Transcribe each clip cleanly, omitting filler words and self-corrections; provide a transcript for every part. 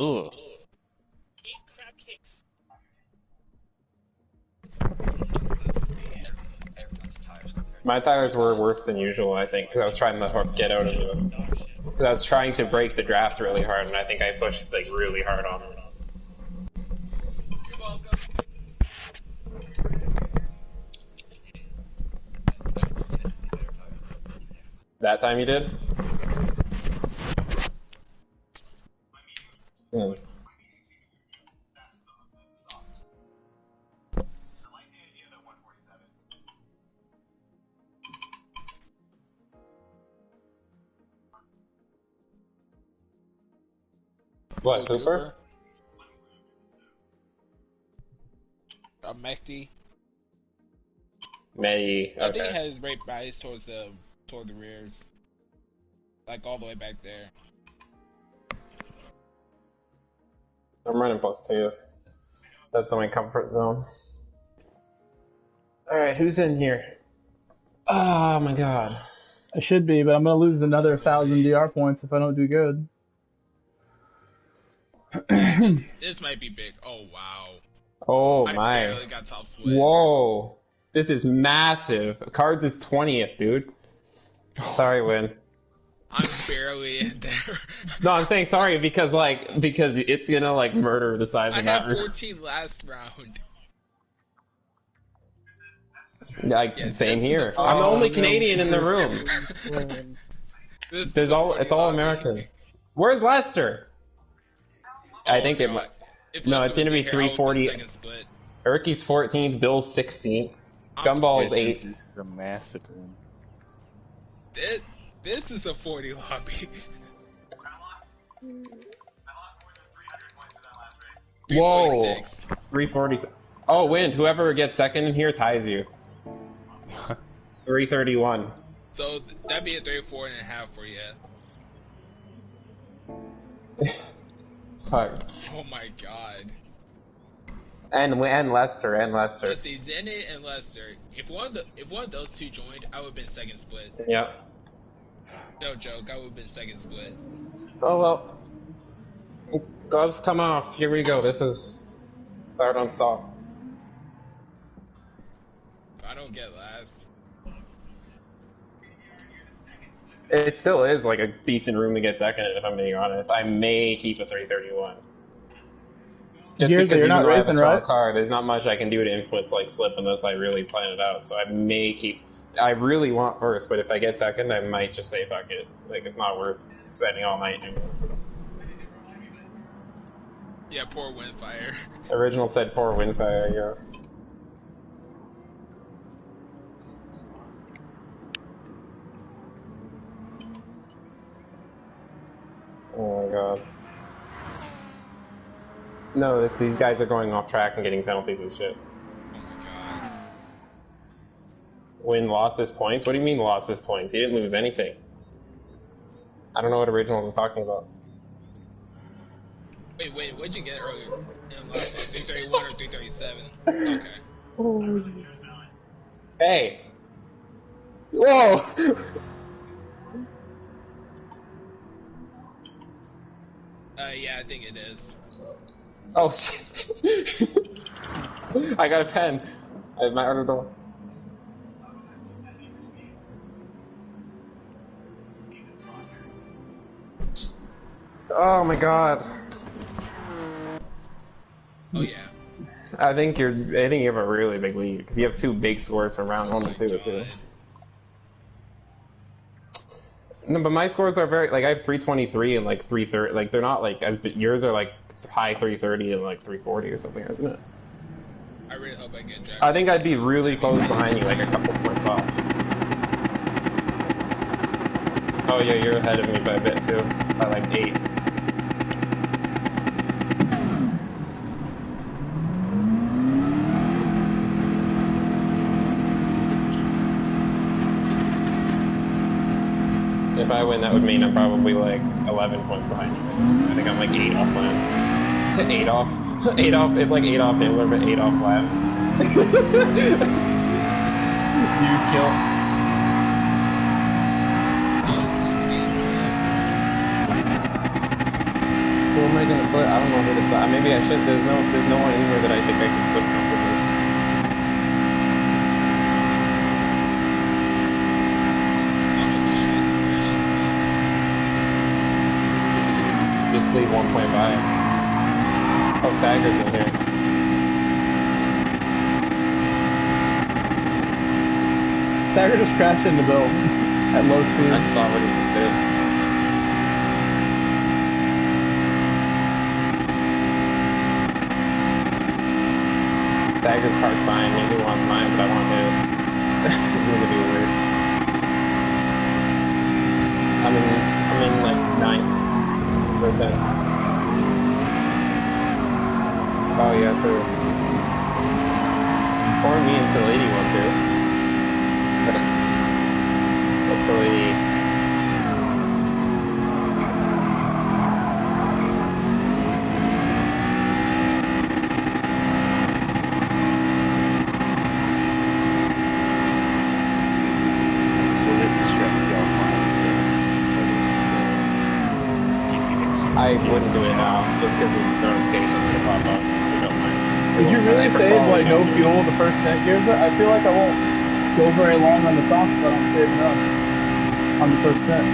Ugh. My tires were worse than usual, I think, because I was trying to get out of the. Because I was trying to break the draft really hard, and I think I pushed like really hard on them. You're welcome. That time you did? Hmm. What, Cooper? Mehdi. Mehdi, okay. I think he has his right bias toward the rears. Like all the way back there. I'm running +2. That's my comfort zone. Alright, who's in here? Oh my god. I should be, but I'm gonna lose another 1,000 DR points if I don't do good. This might be big. Oh wow. Oh I my. barely got top split. Whoa. This is massive. Cards is 20th, dude. Sorry, Win. I'm barely in there. No, I'm saying sorry because it's gonna like murder the size I of that. had 14 last round. Like, Yeah, same this is here. the- I'm the Oh, only no. It's all Americans. Where's Lester? I think it might. If No, Lester it's gonna was be here, I would've been 340. second split. Erky's 14th, Bill's 16th. Gumball's 8th. This is a massacre. This is a 40 lobby. Whoa. 346. 340. Oh, Wind. Whoever gets second in here ties you. 331. So that'd be a 34.5 for you. Fuck. Oh my god. And Lester. Let's see, Zenit and Lester. If one of those two joined, I would have been second split. Yep. No joke, I would have been second split. Oh well. Gloves come off. Here we go. This is start on soft. I don't get last. It still is like a decent room to get second, if I'm being honest. I may keep a 331. Just Gears, because you're even not though I have a racing, strong right? car, there's not much I can do to influence like slip unless I really plan it out. So I may keep. I really want first, but if I get second, I might just say fuck it. Like it's not worth spending all night doing it. Yeah, poor Windfire. Original said poor Windfire, yeah. Oh my god. No, these guys are going off track and getting penalties and shit. Oh my god. Win lost his points? What do you mean lost his points? He didn't lose anything. I don't know what Originals is talking about. Wait, what'd you get earlier? In last 331 or 337? Okay. Hey! Whoa! Yeah, I think it is. Oh shit! I got a pen. I have my other door. Oh my god. Oh yeah. I think you have a really big lead because you have two big scores from round 1 and 2 too. No, but my scores are very like I have 323 and like 330. Like they're not like as yours are like high 330 and like 340 or something, isn't it? I really hope I get dragged. I think I'd be really close behind you, like a couple points off. Oh yeah, you're ahead of me by a bit too, by like 8. If I win, that would mean I'm probably like 11 points behind you or something. I think I'm like 8 off land. 8 off. 8 off. It's like 8 off Hitler, but 8 off land. Dude, kill. Cool, I gonna slip? I don't know who to slip. Maybe I should. There's no one in here that I think I can slip comfortably. Just leave 1 point by. Oh, Stagger's in here. Stagger just crashed into Bill at low speed. I saw what he just did. Stagger's parked fine. He wants mine, but I want his. This is gonna be weird. I'm in like 9th or 10th. Oh yeah, true. Or me and Salady won too. What's Salady? I wouldn't do it now, just because the notification's just gonna pop up. We don't mind. Did you really save like no fuel the first 10 gears? I feel like I won't go very long on the top, but I'm saving up on the first stint.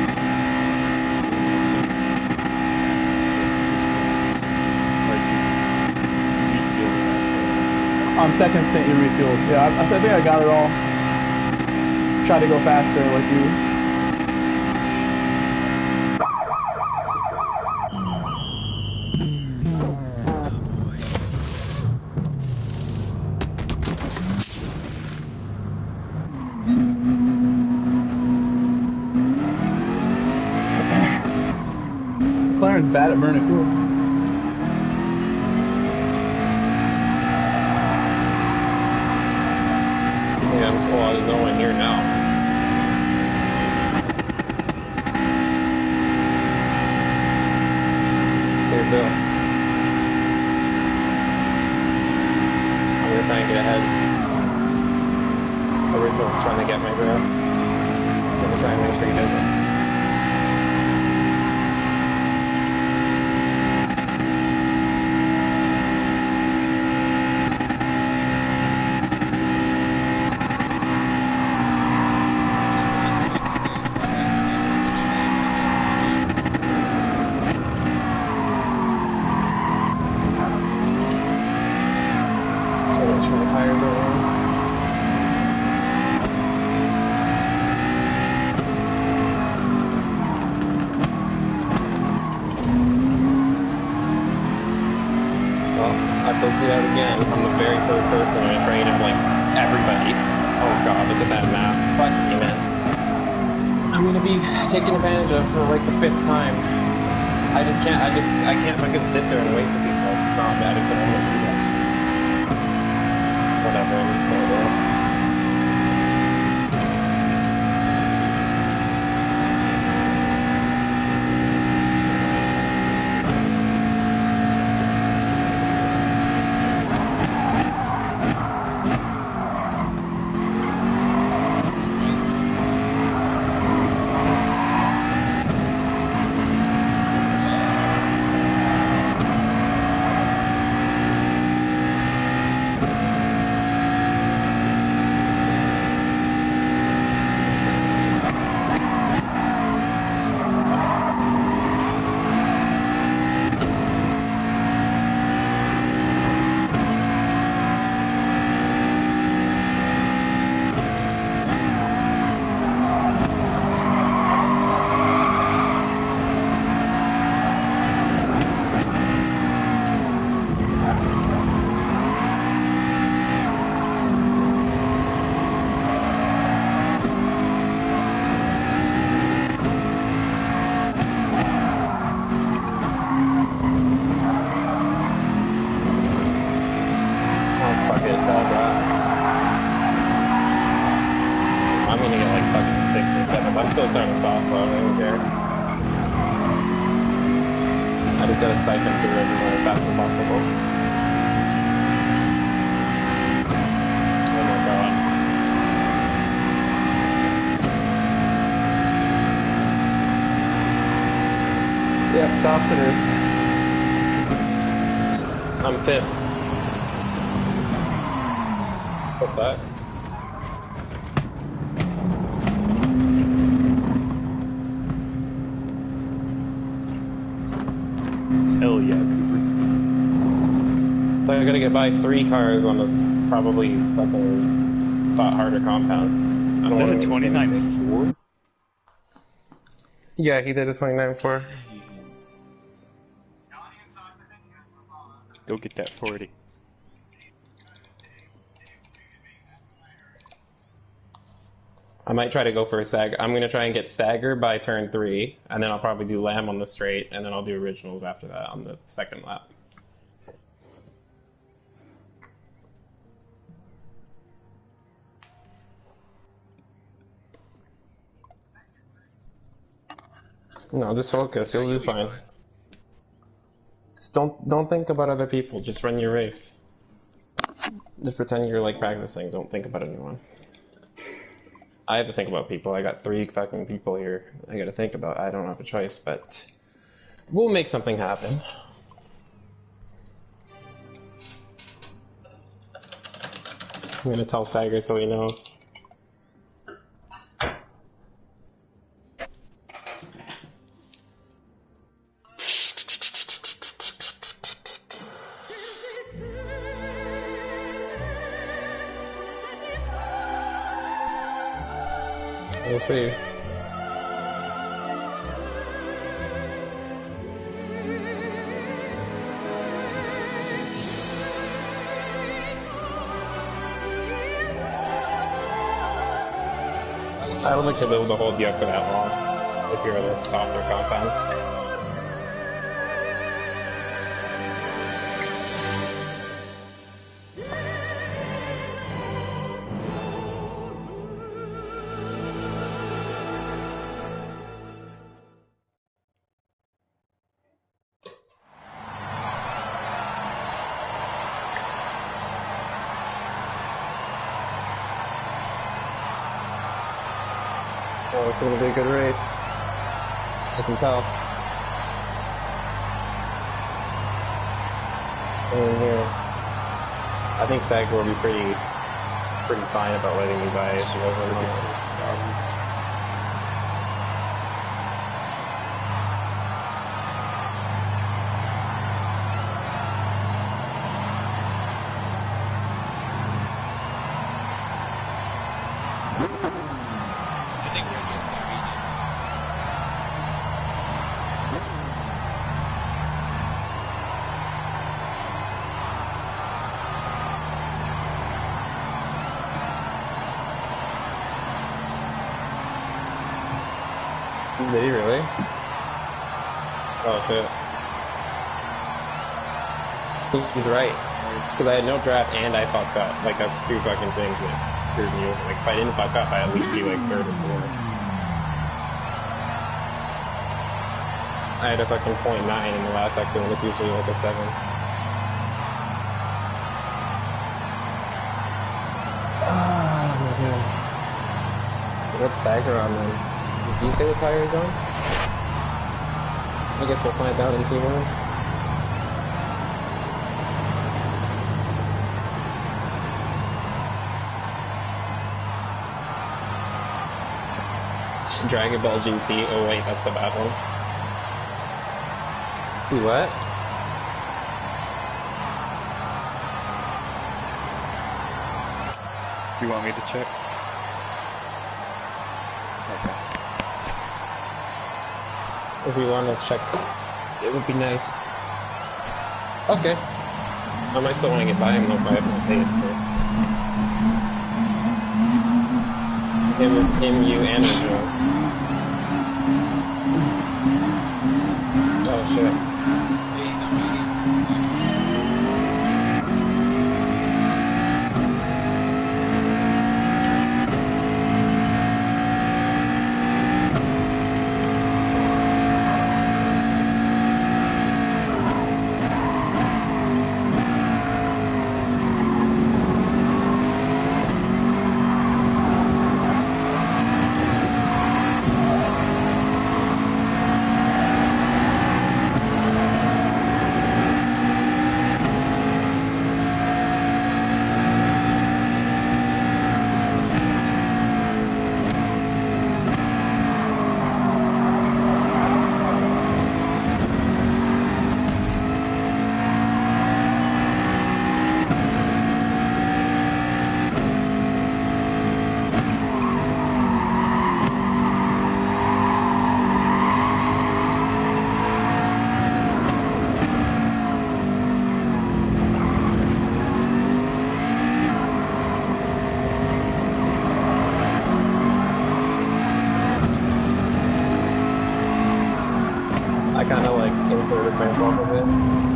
On second stint, you refueled. Yeah, I think I got it all. Try to go faster like you. McLaren's bad at burning fuel. Yeah, well, there's no one here now. Here, Bill. I'm gonna try and get ahead. Original's trying to get my bro. I'm gonna try and make sure he doesn't. See that again. I'm the very first person to train him like everybody. Oh god, look at that map. Fuck me, man. I'm gonna be taken advantage of for like the 5th time. I can't fucking sit there and wait for people. It's not bad. I just don't want to do that. Whatever, I'm just gonna go. I'm gonna get like fucking 6 or 7. I'm still starting soft, so I don't care. I just gotta siphon through everyone as fast as possible. Oh my god. Yep, soft it is. I'm fifth. What's that? Hell yeah, Cooper. So I gotta get by 3 cars on this probably fucking thought harder compound. I Is don't that a want to make the same mistake. 29.4? Yeah, he did a 29.4. Go get that 40. I might try to go for a stagger. I'm gonna try and get stagger by turn 3, and then I'll probably do lamb on the straight, and then I'll do originals after that on the second lap. No, just focus. You'll do fine. Just don't think about other people. Just run your race. Just pretend you're like practicing. Don't think about anyone. I have to think about people. I got 3 fucking people here I gotta think about. I don't have a choice, but we'll make something happen. I'm gonna tell Sager so he knows. We'll see. I don't think he'll be able to hold you up for that long if you're a softer compound. Oh, it's gonna be a good race. I can tell. In here, I think Stag will be pretty fine about letting me buy if she wasn't on the stars. I think we're just convenience. Did he really? Oh shit. He's right. Because I had no draft and I fucked up. Like, that's 2 fucking things that screwed me over. Like, if I didn't fuck up, I'd at least be like 3rd or 4th. I had a fucking .9 in the last sector, and it's usually like a 7. Oh my god. What's stagger on then? Do you say what tire is on? I guess we'll find out in T1. Dragon Ball GT. Oh wait, that's the bad one. What? Do you want me to check? Okay. If you want to check, it would be nice. Okay. I might still want to get by him though if I have no pace, so. Him, you, and Jones. Oh shit. Please, I'm mediums. inserted myself a bit.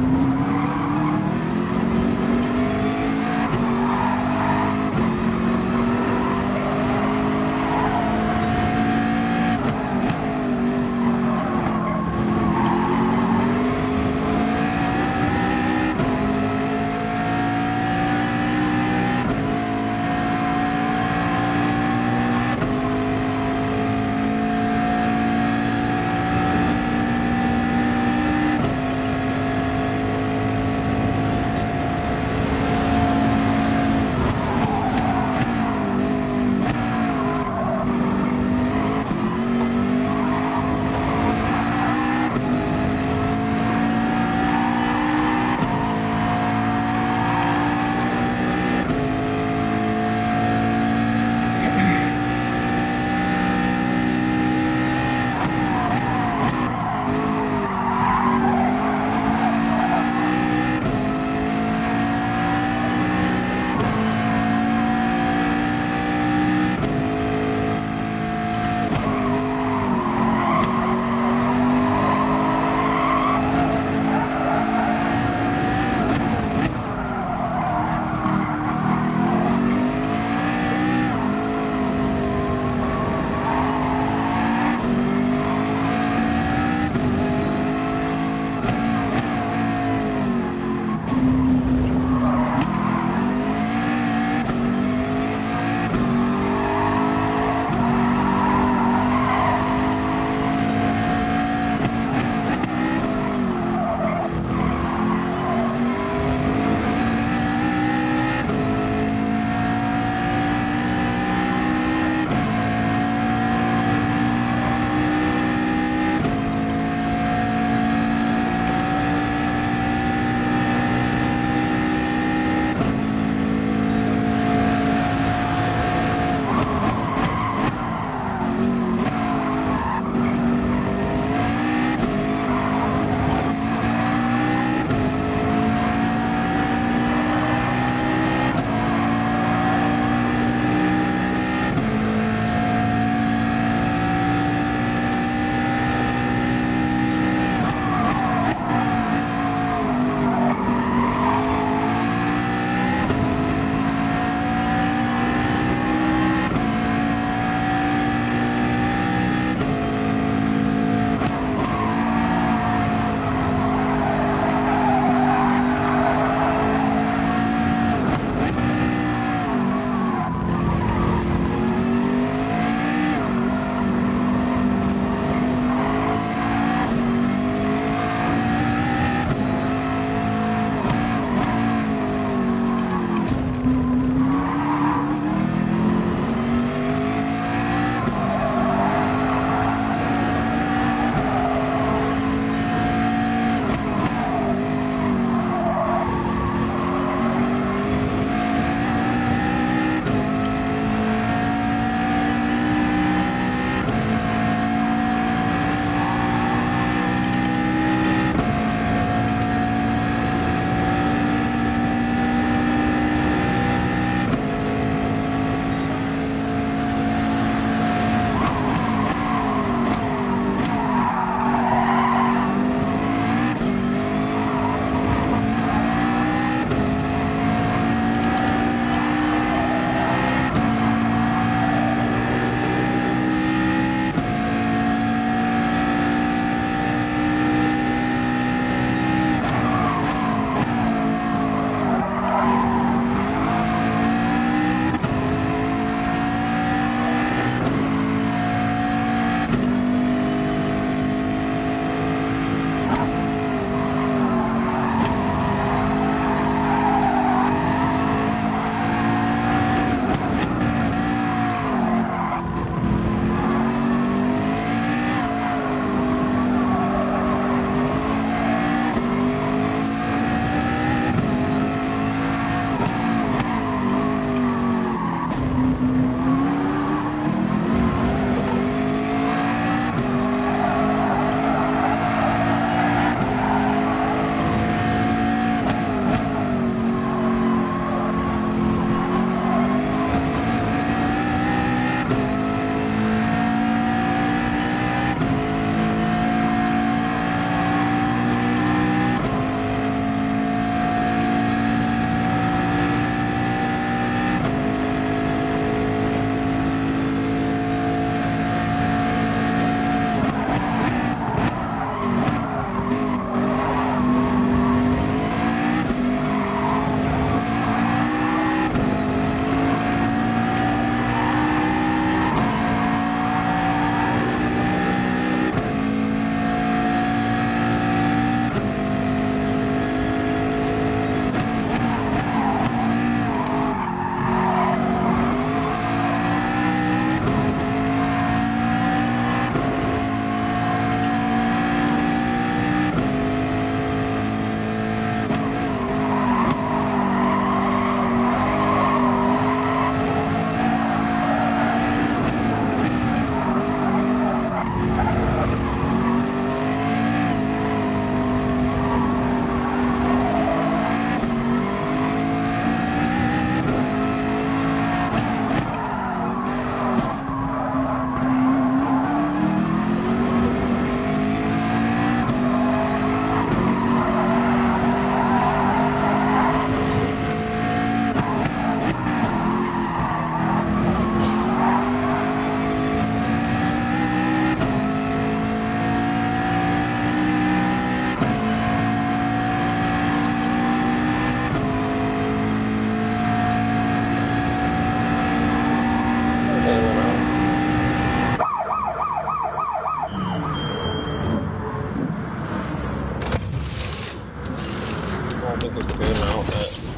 don't think it's a good amount, but...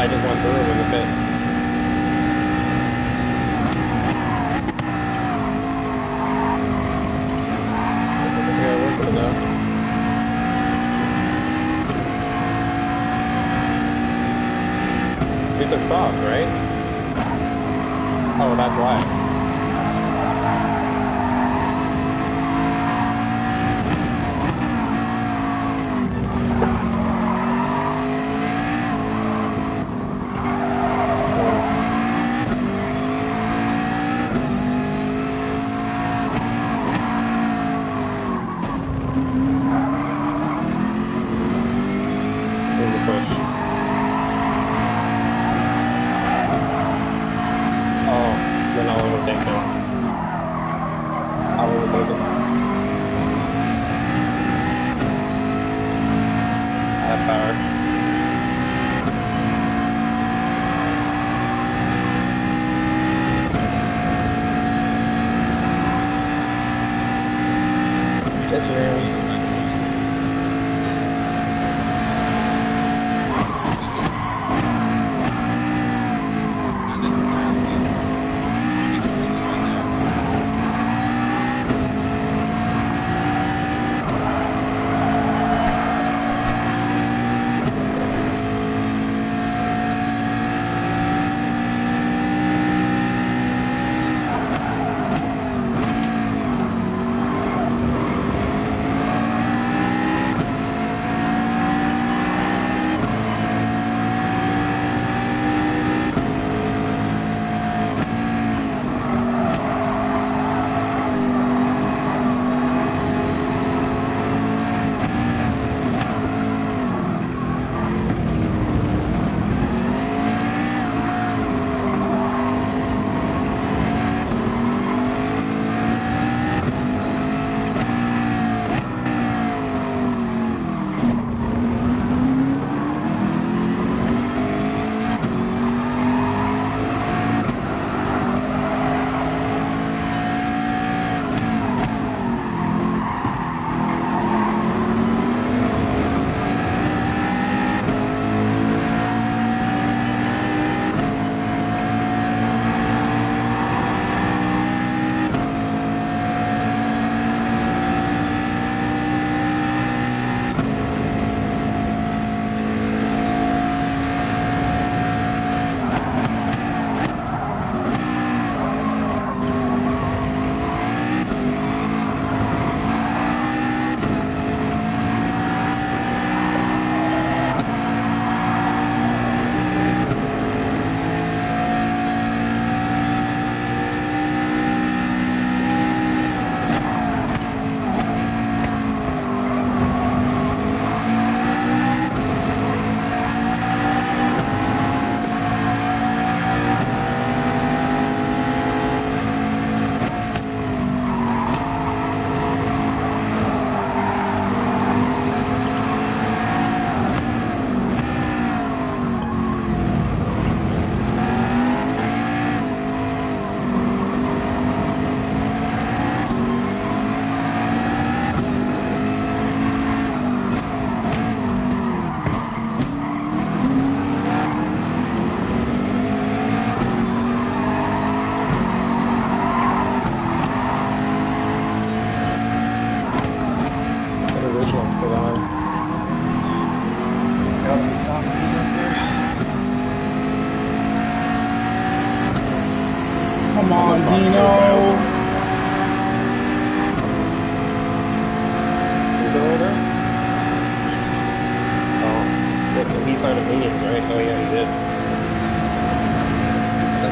I just went through it with the pits. This is gonna work with it though. You took softs, right? Oh, that's why.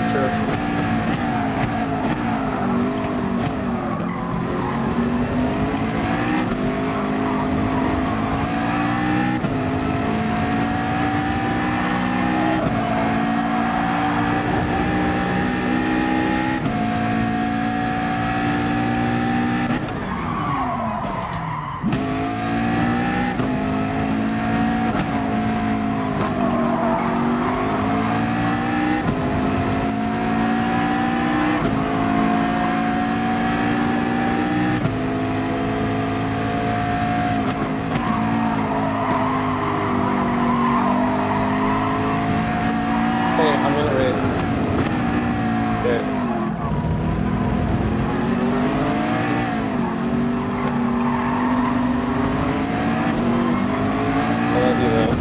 That's true. Hey, I'm in a race. Good. I love you though.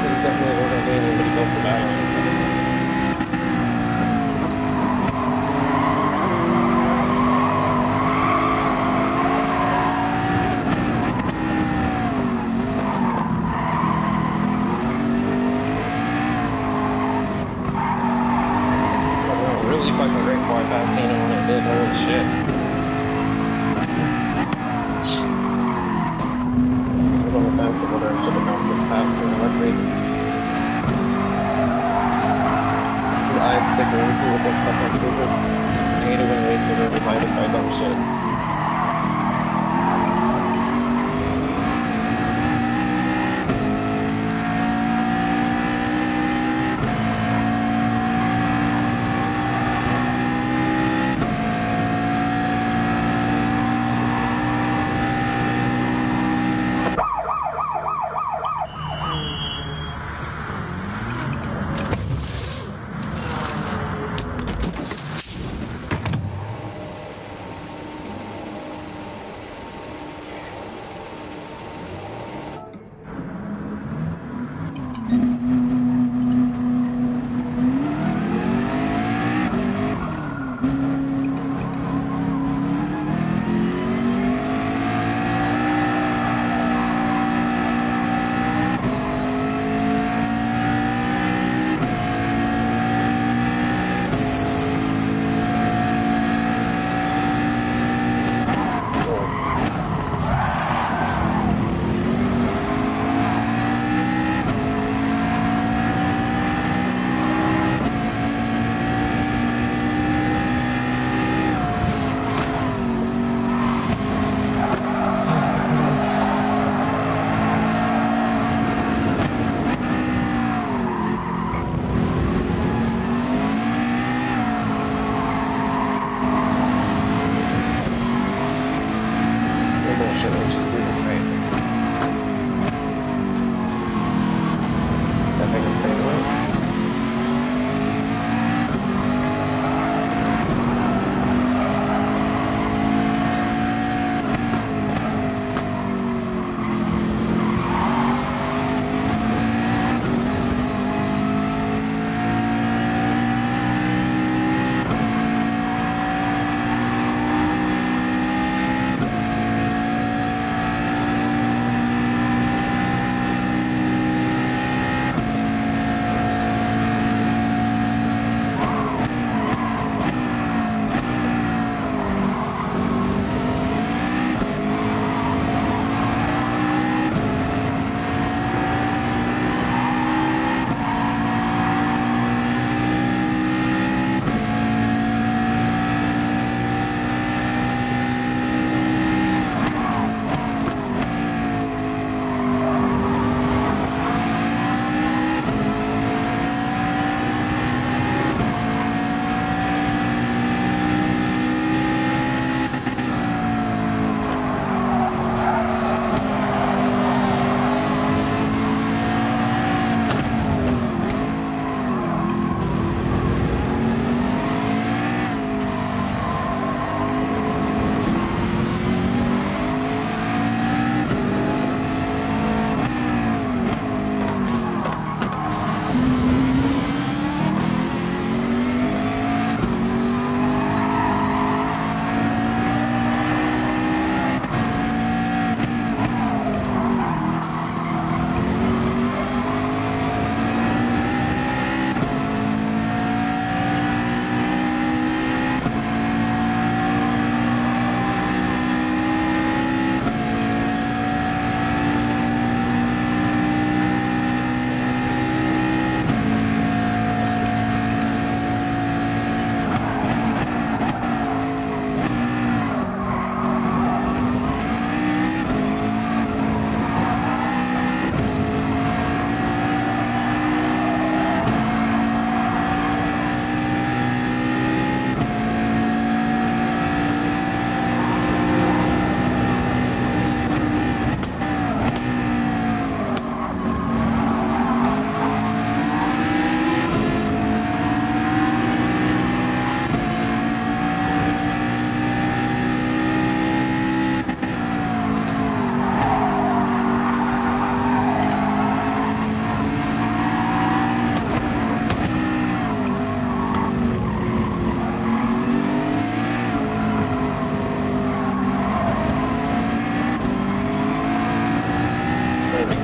This definitely wasn't doing anybody close to battle. Really fucking great before I passed Dana when I did. Holy shit. I was on the fence of whether I should have gone for the pass or what rate. I pick really cool with stuff that's stupid. I hate it when races are decided by dumb shit.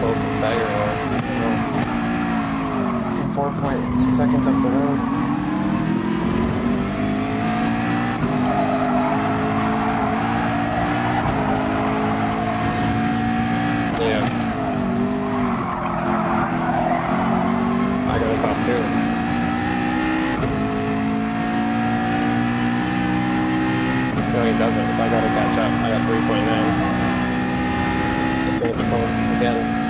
close to Sager or still 4.2 seconds up the road. Yeah. I gotta stop too. No, he doesn't, so I gotta catch up. I got 3.9. It's gonna be close again.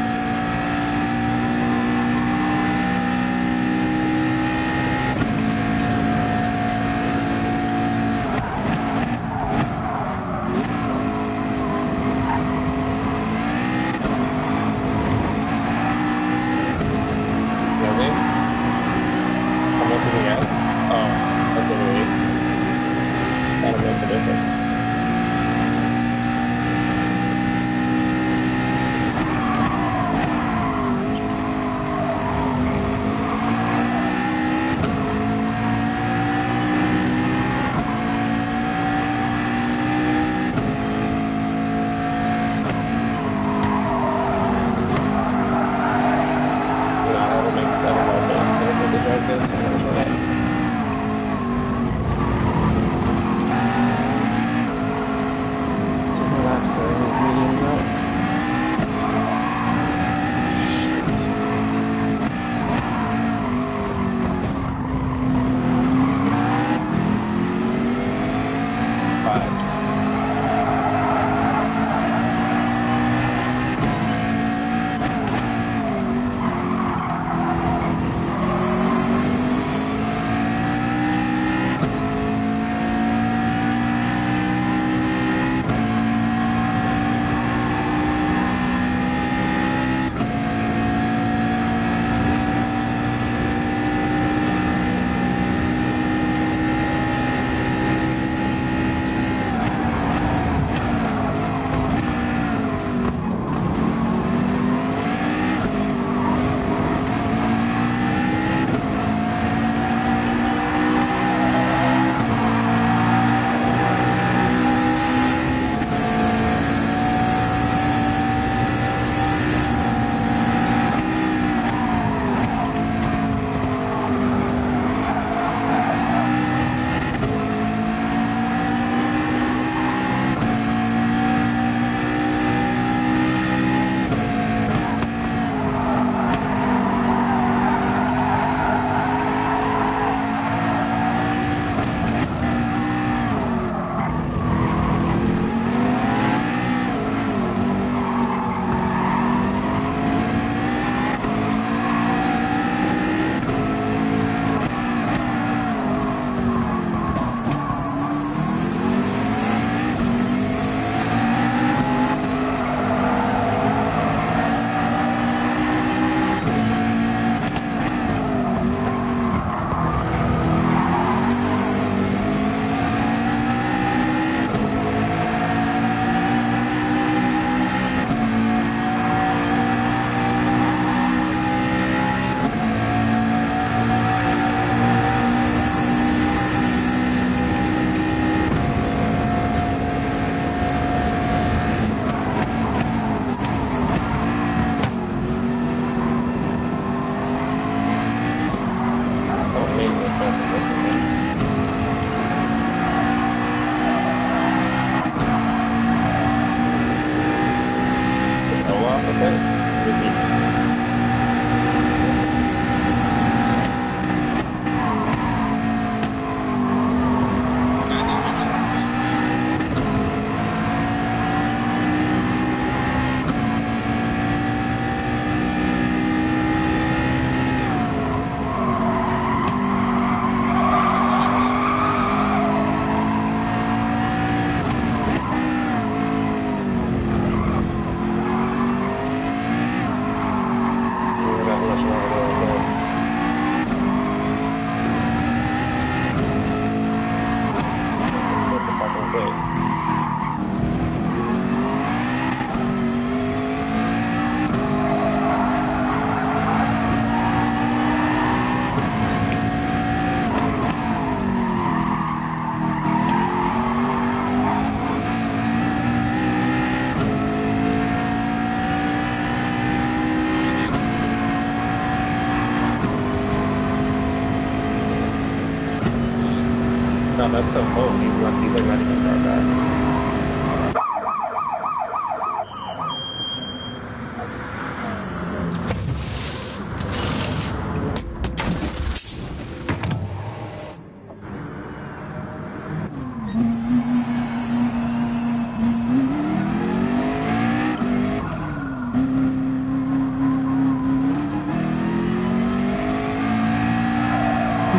god, that's so close. He's like not even far back.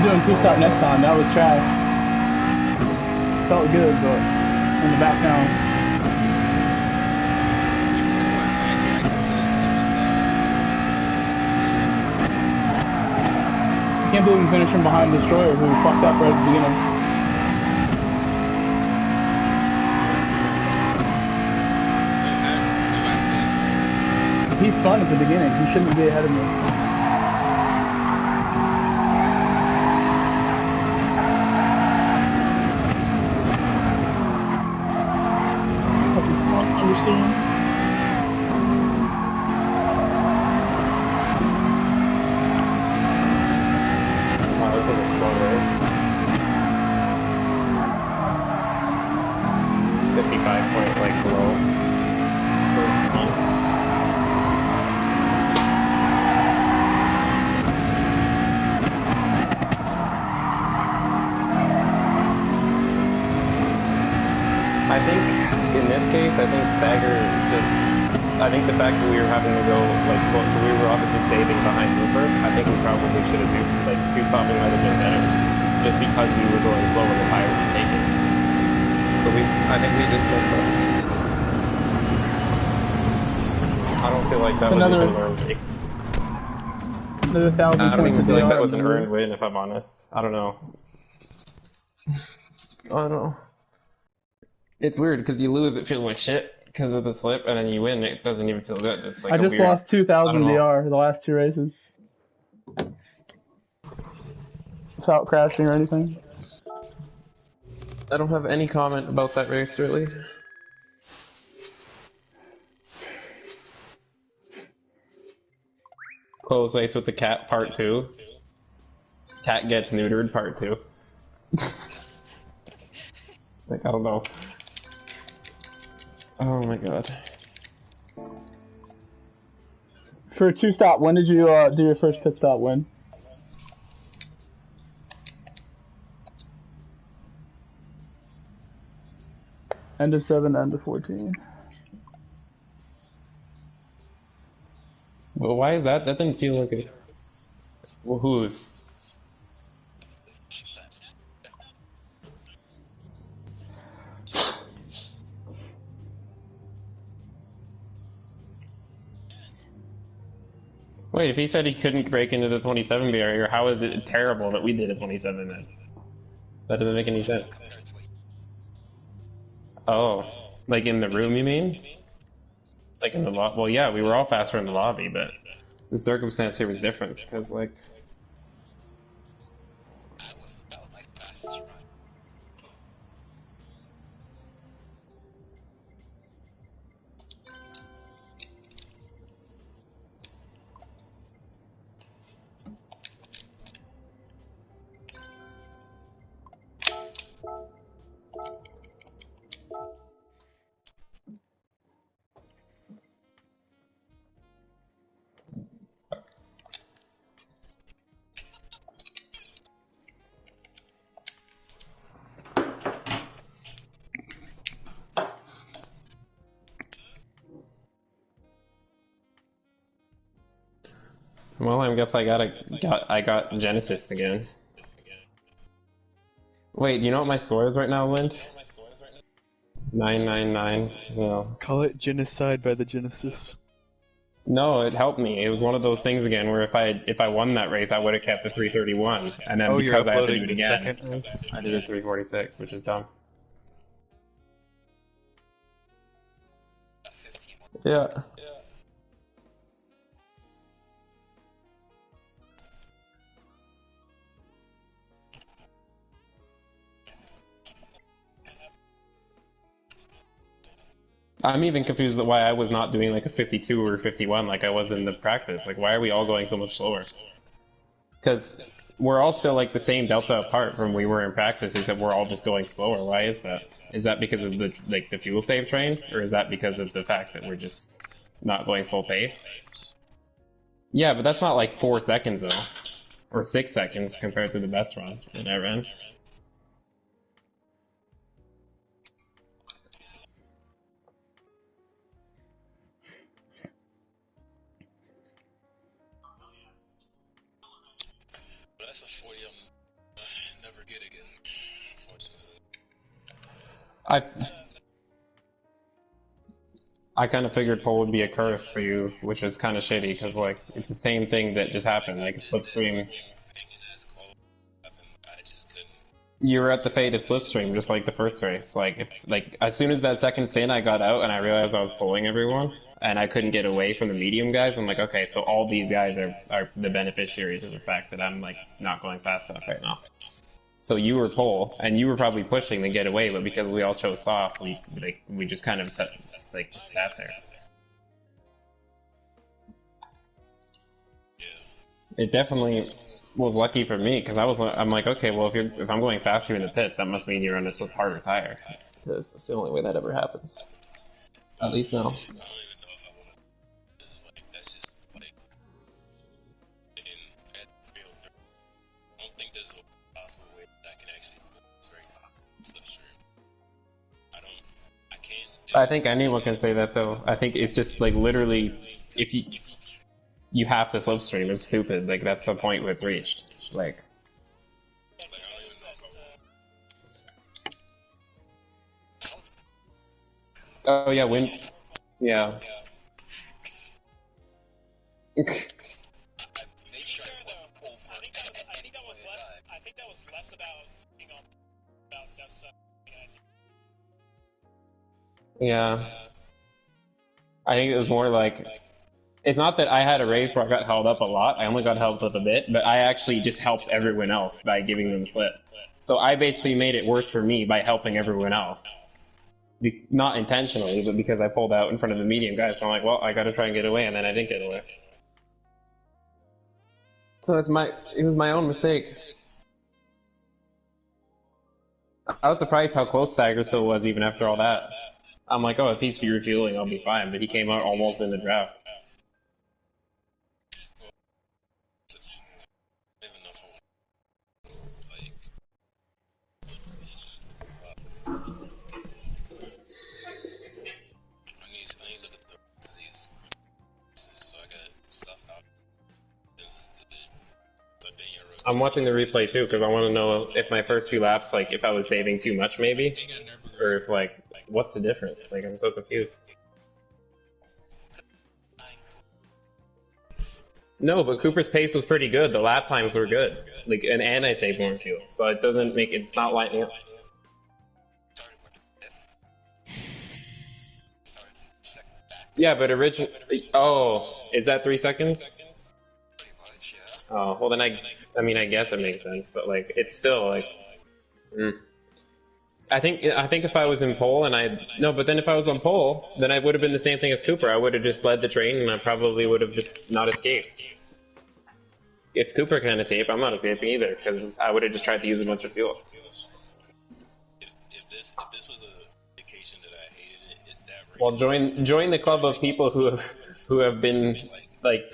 Doing two-stop next time. That was trash. Felt good, but in the back now. I can't believe we finished from behind Destroyer, who fucked up right at the beginning. He's fun at the beginning. He shouldn't be ahead of me. Wow, this is a slow race. 55 point like low. I think in this case, I think Stagger just, I think the fact that we were having to go like slow, we were obviously saving behind Rupert. I think we probably should have two-stopping might have been better, just because we were going slow when the tires were taken. But I think we just missed that. I don't feel like that was even an earned win. Another 1,000 I don't even feel like that was points an earned win, if I'm honest. I don't know. I don't know. It's weird because you lose, it feels like shit because of the slip, and then you win, it doesn't even feel good. It's like I just lost 2,000 DR the last two races. Without crashing or anything. I don't have any comment about that race, really. Close race with the cat, part 2. Cat gets neutered, part 2. Like, I don't know. Oh my god. For a two-stop, when did you do your first pit stop win? End of 7, end of 14. Well, why is that? That didn't feel like it. Well, whose? Wait, if he said he couldn't break into the 27 barrier, how is it terrible that we did a 27 then? That doesn't make any sense. Oh, like in the room, you mean? Like in the lobby? Well, yeah, we were all faster in the lobby, but the circumstance here was different because, like. Well, I guess I got Genesis again. Wait, do you know what my score is right now, Lind? 999. No. Call it genocide by the Genesis. No, it helped me. It was one of those things again where if I won that race, I would have kept the 331, and then because I had to do it again, I did a 346, which is dumb. Yeah. I'm even confused at why I was not doing like a 52 or 51 like I was in the practice. Like, why are we all going so much slower? Because we're all still like the same delta apart from we were in practice, except we're all just going slower. Why is that? Is that because of the fuel save train, or is that because of the fact that we're just not going full pace? Yeah, but that's not like 4 seconds though, or 6 seconds compared to the best run that I ran. That's a 40 I'll never get again, unfortunately. I kind of figured pole would be a curse for you, which is kind of shitty, because like it's the same thing that just happened, like slipstream. You were at the fate of slipstream, just like the first race. Like as soon as that second stint I got out and I realized I was pulling everyone, and I couldn't get away from the medium guys, I'm like, okay, so all these guys are the beneficiaries of the fact that I'm like not going fast enough right now. So you were pole, and you were probably pushing to get away, but because we all chose soft, we just kind of just sat there. It definitely was lucky for me, because I'm like, okay, well if I'm going faster in the pits, that must mean you're on a harder tire, because that's the only way that ever happens. At least now. I think anyone can say that though. I think it's just like literally, if you have to slipstream, it's stupid. Like that's the point where it's reached. Like. Oh yeah, wind. Yeah. Yeah. I think it was more like, it's not that I had a race where I got held up a lot, I only got held up a bit, but I actually just helped everyone else by giving them slip. So I basically made it worse for me by helping everyone else. Not intentionally, but because I pulled out in front of the medium guys, so I'm like, well, I gotta try and get away, and then I didn't get away. So it was my own mistake. I was surprised how close Stagger still was even after all that. I'm like, oh, if he's refueling, I'll be fine, but he came out almost in the draft. I'm watching the replay too, because I want to know if my first few laps, like, if I was saving too much maybe, or if, like, what's the difference? Like, I'm so confused. No, but Cooper's pace was pretty good. The lap times were good. Like, and I saved more fuel, so it doesn't make it's not lining up. Yeah, but oh, is that 3 seconds? Oh, well then I mean, I guess it makes sense, but like, it's still like, I think if I was in pole and no, but then if I was on pole, then I would have been the same thing as Cooper. I would have just led the train and I probably would have just not escaped. If Cooper can escape, I'm not escaping either, because I would have just tried to use a bunch of fuel. If this was a vacation that I hated, that race. Well, join the club of people who have been, like,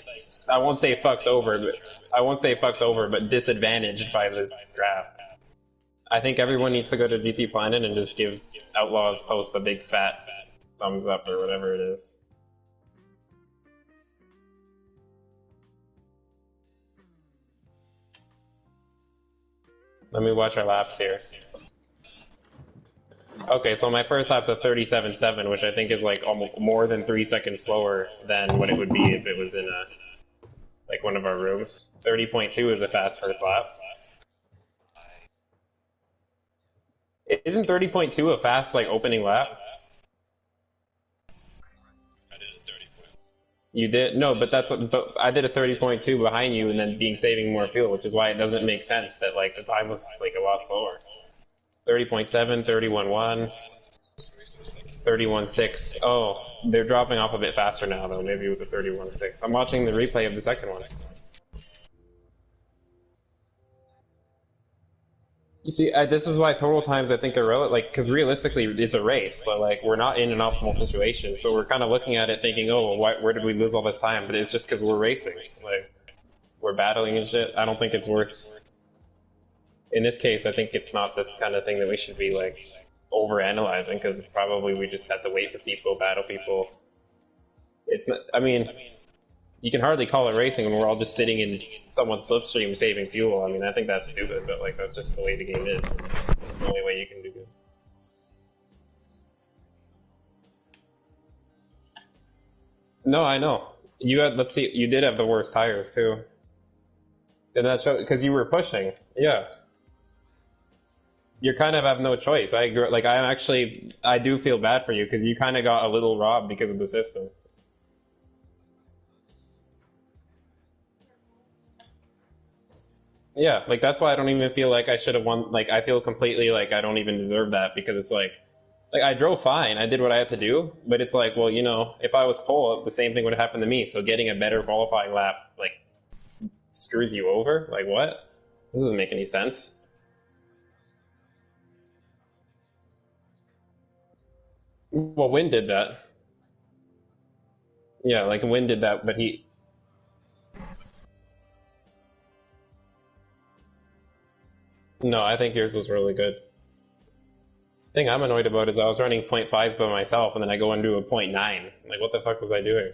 I won't say fucked over, but disadvantaged by the draft. I think everyone needs to go to GT Planet and just give Outlaws Post a big fat thumbs up or whatever it is. Let me watch our laps here. Okay, so my first lap's a 37.7, which I think is like almost more than 3 seconds slower than what it would be if it was in like one of our rooms. 30.2 is a fast first lap. Isn't 30.2 a fast like opening lap? I did a 30. You did? No, but but I did a 30.2 behind you and then saving more fuel, which is why it doesn't make sense that like the time was like a lot slower. 30.7, 31.1, 31.6. Oh, they're dropping off a bit faster now though, maybe with the 31.6. I'm watching the replay of the second one. You see, this is why total times I think are relevant, like, because realistically it's a race, so like we're not in an optimal situation, so we're kind of looking at it thinking, oh, well, where did we lose all this time? But it's just because we're racing, like we're battling and shit. I don't think it's worth. In this case, I think it's not the kind of thing that we should be like over analyzing, because probably we just have to wait for people, battle people. It's not. I mean, you can hardly call it racing when we're all just sitting in someone's slipstream saving fuel. I mean, I think that's stupid, but like that's just the way the game is. It's the only way you can do it. No, I know. You had, let's see, you did have the worst tires too. Did that show? Because you were pushing. Yeah. You kind of have no choice. I agree. Like I do feel bad for you because you kind of got a little robbed because of the system. Yeah, like that's why I don't even feel like I should have won. Like I feel completely like I don't even deserve that because it's like I drove fine. I did what I had to do, but it's like, well, you know, if I was pole, the same thing would have happened to me. So getting a better qualifying lap like screws you over. Like what? That doesn't make any sense. Well, Win did that. Yeah, like Win did that, but he. No, I think yours was really good. The thing I'm annoyed about is I was running 0.5s by myself, and then I go into a 0.9. Like, what the fuck was I doing?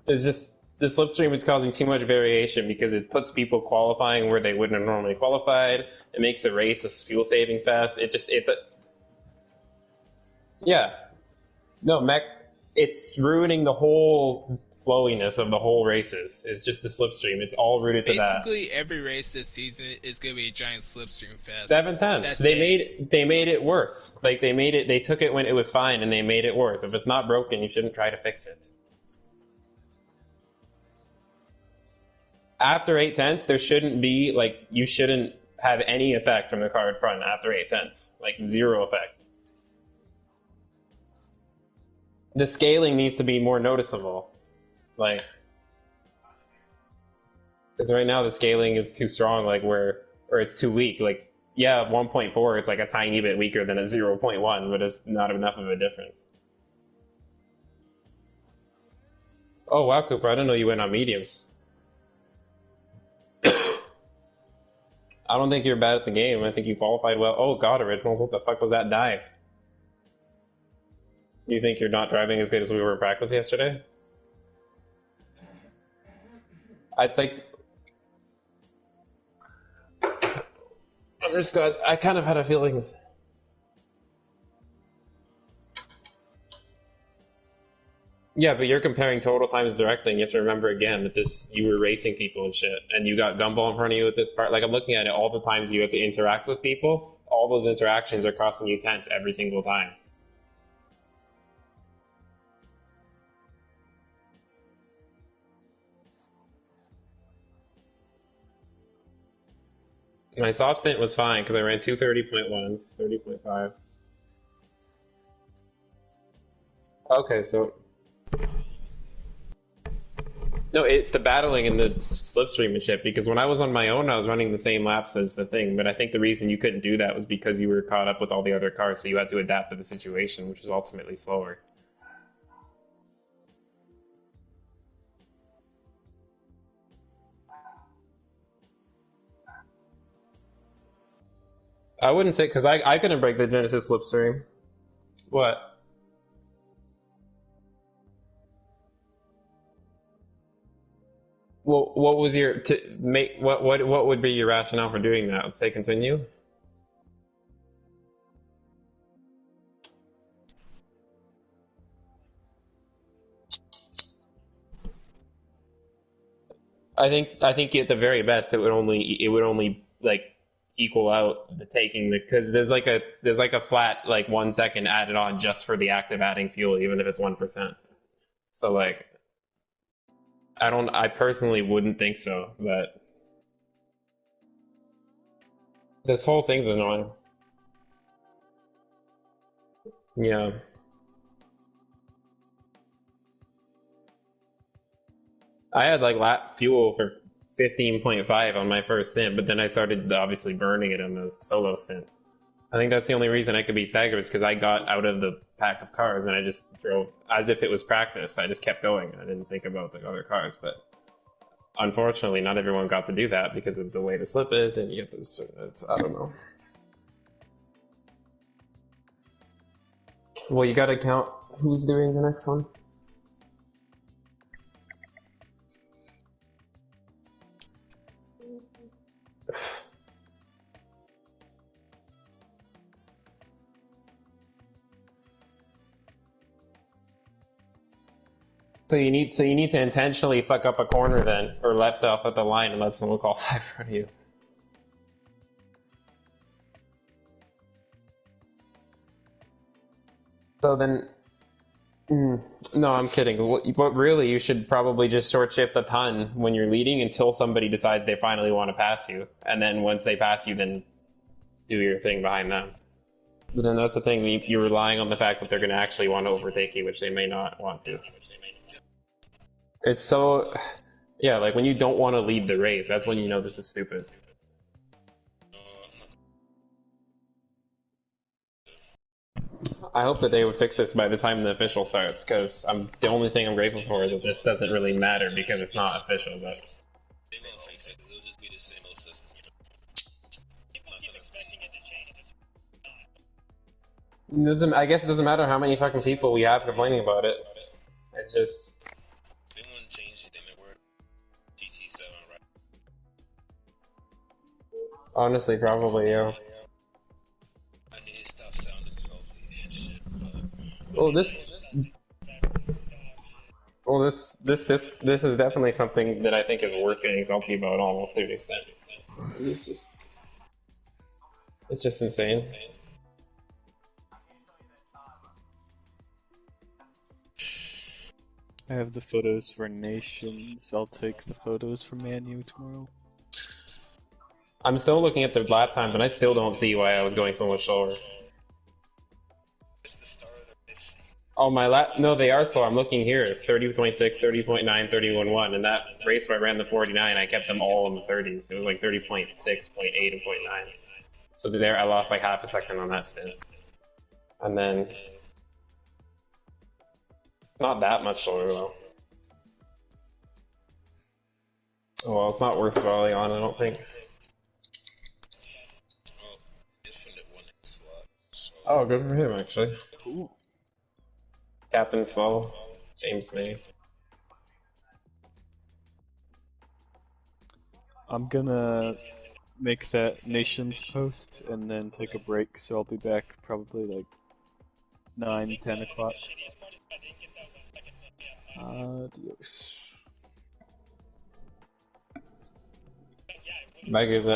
It's just the slipstream is causing too much variation because it puts people qualifying where they wouldn't have normally qualified. It makes the race a fuel saving fest. Yeah. No, Mech, it's ruining the whole flowiness of the whole races. It's just the slipstream. It's all rooted to that. Basically, every race this season is gonna be a giant slipstream fest. 7/10. They made it worse. Like they took it when it was fine and they made it worse. If it's not broken, you shouldn't try to fix it. After 8/10, there shouldn't be like you shouldn't have any effect from the car in front after 8/10. Like zero effect. The scaling needs to be more noticeable. Like, because right now the scaling is too strong, like or it's too weak. Like, yeah, 1.4, it's like a tiny bit weaker than a 0.1, but it's not enough of a difference. Oh wow, Cooper, I didn't know you went on mediums. I don't think you're bad at the game. I think you qualified well. Oh god, Originals, what the fuck was that dive? You think you're not driving as good as we were in practice yesterday? I think I kind of had a feeling. Yeah, but you're comparing total times directly, and you have to remember again that you were racing people and shit, and you got Gumball in front of you with this part. Like I'm looking at it, all the times you have to interact with people, all those interactions are costing you tenths every single time. My soft stint was fine because I ran two 30.1s, 30.5. Okay, so no, it's the battling and the slipstream and shit. Because when I was on my own, I was running the same laps as the thing. But I think the reason you couldn't do that was because you were caught up with all the other cars, so you had to adapt to the situation, which is ultimately slower. I wouldn't say because I couldn't break the Genesis slipstream. What? Well, what was your to make what would be your rationale for doing that? Let's say continue. I think at the very best it would only like equal out the taking because there's like a flat like 1 second added on just for the act of adding fuel even if it's 1%. So like I personally wouldn't think so, but this whole thing's annoying. Yeah. I had like lap fuel for 15.5 on my first stint, but then I started obviously burning it on the solo stint. I think that's the only reason I could beat Stagger is because I got out of the pack of cars and I just drove as if it was practice. I just kept going. I didn't think about the other cars, but unfortunately, not everyone got to do that because of the way the slip is, and you get this. I don't know. Well, you gotta count who's doing the next one. So you need to intentionally fuck up a corner then, or left off at the line and let someone qualify for you. So then, no, I'm kidding. But really, you should probably just short shift a ton when you're leading until somebody decides they finally want to pass you, and then once they pass you, then do your thing behind them. But then that's the thing, you're relying on the fact that they're going to actually want to overtake you, which they may not want to. It's so, yeah, like when you don't want to lead the race, that's when you know this is stupid. I hope that they would fix this by the time the official starts, because the only thing I'm grateful for is that this doesn't really matter because it's not official, but... They won't fix it, it'll just be the same old system. People keep expecting it to change, it's not. I guess it doesn't matter how many fucking people we have complaining about it. It's just... If they wouldn't change it, then it were GT7, right? Honestly, probably, yeah. I need to stop sounding salty and shit. Oh, this is definitely something that I think is worth getting salty about almost to an extent. It's just insane. I have the photos for Nations. I'll take the photos for Manu tomorrow. I'm still looking at the lap times, and I still don't see why I was going so much slower. Oh, my lap... No, they are slow. I'm looking here. 30.6, 30.9, 31.1. And that race where I ran the 49, I kept them all in the 30s. It was like 30.6, 0.8, and 0.9. So there, I lost like half a second on that stint. And then... Not that much slower, though. Oh, well, it's not worth dwelling on, I don't think. Well, Infinite won that slot, so... Oh, good for him, actually. Ooh. Captain Slow, James May. I'm gonna make that Nations post and then take a break, so I'll be back probably like 9, 10 o'clock. Adios. Bye, guys.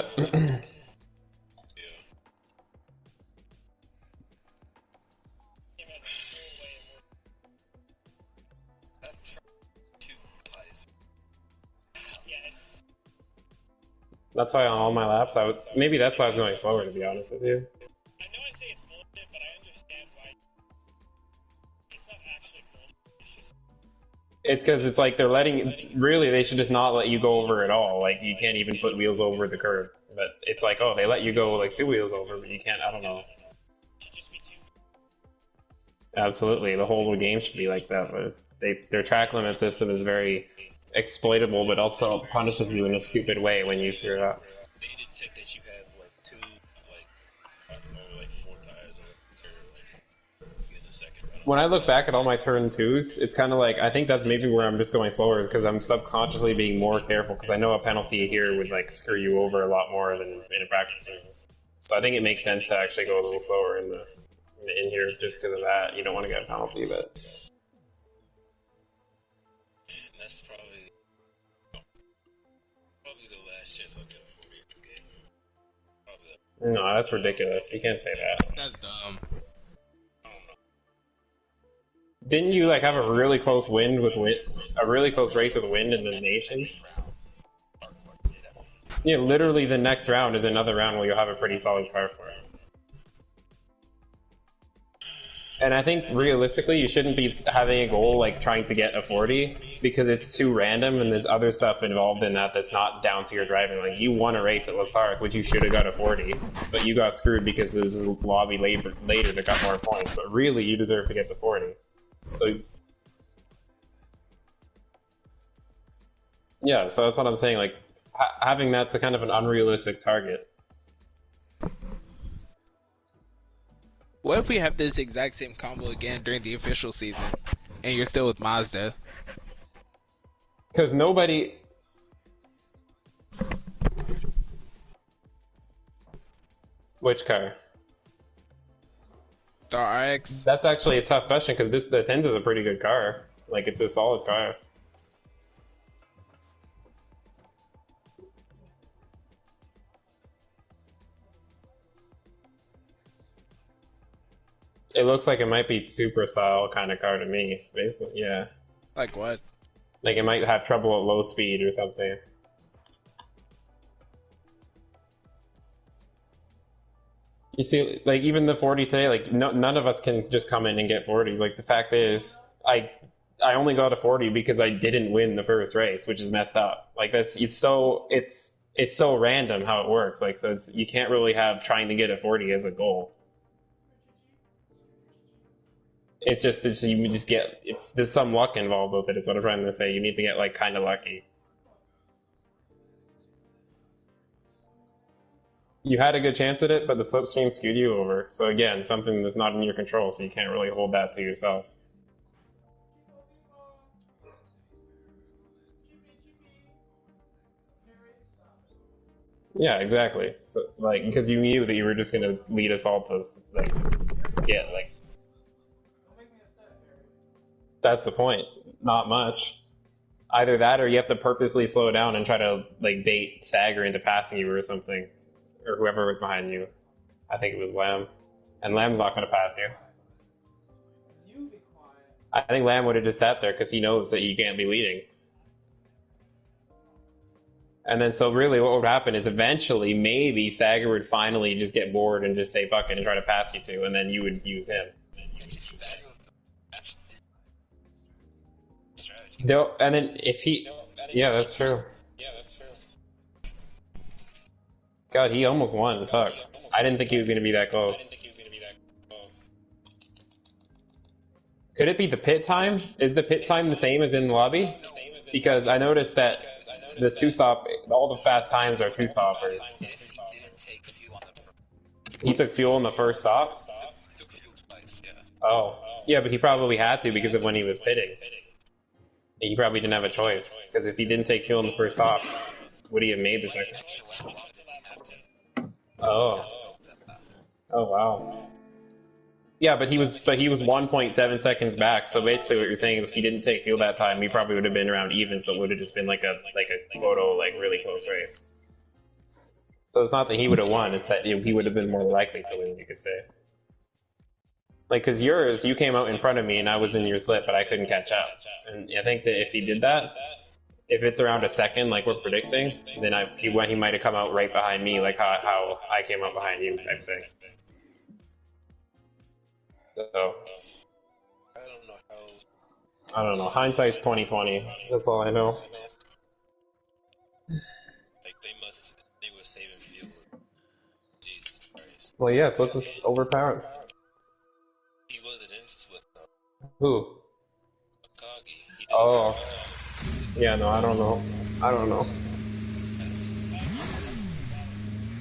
That's why on all my laps, maybe that's why I was going slower, to be honest with you. I know I say it's bullshit, but I understand why. It's not actually bullshit, it's just... It's because it's like they're really, they should just not let you go over at all. Like, you can't even put wheels over the curb. But it's like, oh, they let you go like 2 wheels over, but you can't, I don't know. It should just be 2. Absolutely, the whole game should be like that, but their track limit system is very exploitable, but also punishes you in a stupid way when you screw it up. They detect that you have like 2, like, I don't know, like 4 tires or like in the second round. When I look back at all my turn 2s, it's kind of like, I think that's maybe where I'm just going slower, is because I'm subconsciously being more careful, because I know a penalty here would like screw you over a lot more than in a practice turn. So I think it makes sense to actually go a little slower in here just because of that. You don't want to get a penalty, but... And that's probably the last chance I'll get for me in this game. Probably. No, that's ridiculous. You can't say that. That's dumb. Didn't you like have a really close race with wind in the Nations? Yeah, literally the next round is another round where you'll have a pretty solid car for it. And I think realistically, you shouldn't be having a goal like trying to get a 40 because it's too random and there's other stuff involved in that that's not down to your driving. Like you won a race at Lazard, which you should have got a 40, but you got screwed because there's a lobby later that got more points. But really, you deserve to get the 40. So yeah, so that's what I'm saying. Like having that's a kind of an unrealistic target. What if we have this exact same combo again during the official season, and you're still with Mazda? Because nobody... Which car? The RX? That's actually a tough question, because the 10 is a pretty good car. Like, it's a solid car. It looks like it might be super style kind of car to me, basically, yeah. Like what? Like it might have trouble at low speed or something. You see, like even the 40 today, like none of us can just come in and get 40. Like the fact is, I only got a 40 because I didn't win the first race, which is messed up. Like it's so random how it works. Like so you can't really have trying to get a 40 as a goal. It's just there's some luck involved with it. Is what I'm trying to say. You need to get like kind of lucky. You had a good chance at it, but the slipstream skewed you over. So again, something that's not in your control, so you can't really hold that to yourself. Yeah, exactly. So like because you knew that you were just gonna lead us all to get like. That's the point. Not much. Either that or you have to purposely slow down and try to like bait Stagger into passing you or something. Or whoever was behind you. I think it was Lamb. And Lamb's not going to pass you. I think Lamb would have just sat there because he knows that you can't be leading. And then so really what would happen is eventually maybe Stagger would finally just get bored and just say fuck it and try to pass you two, and then you would use him. And then if he... Yeah, that's true. God, he almost won. Fuck. I didn't think he was going to be that close. Could it be the pit time? Is the pit time the same as in the lobby? Because I noticed that the two-stop... All the fast times are two-stoppers. He took fuel in the first stop? Oh. Yeah, but he probably had to because of when he was pitting. He probably didn't have a choice, because if he didn't take fuel in the first stop, would he have made the second? Oh. Oh wow. Yeah, but he was 1.7 seconds back. So basically, what you're saying is, if he didn't take fuel that time, he probably would have been around even. So it would have just been like a photo, like really close race. So it's not that he would have won; it's that he would have been more likely to win. You could say. Like, because yours, you came out in front of me and I was in your slip, but I couldn't catch up. And I think that if he did that, if it's around a second, like we're predicting, then he might have come out right behind me, like how I came out behind you, type thing. So, I don't know. Hindsight's 20/20. That's all I know. Like they were saving fuel. Jesus Christ. Well, yeah, so just overpower him. He wasn't in split though. Who? Akagi. Oh. Yeah, no, I don't know. I don't know.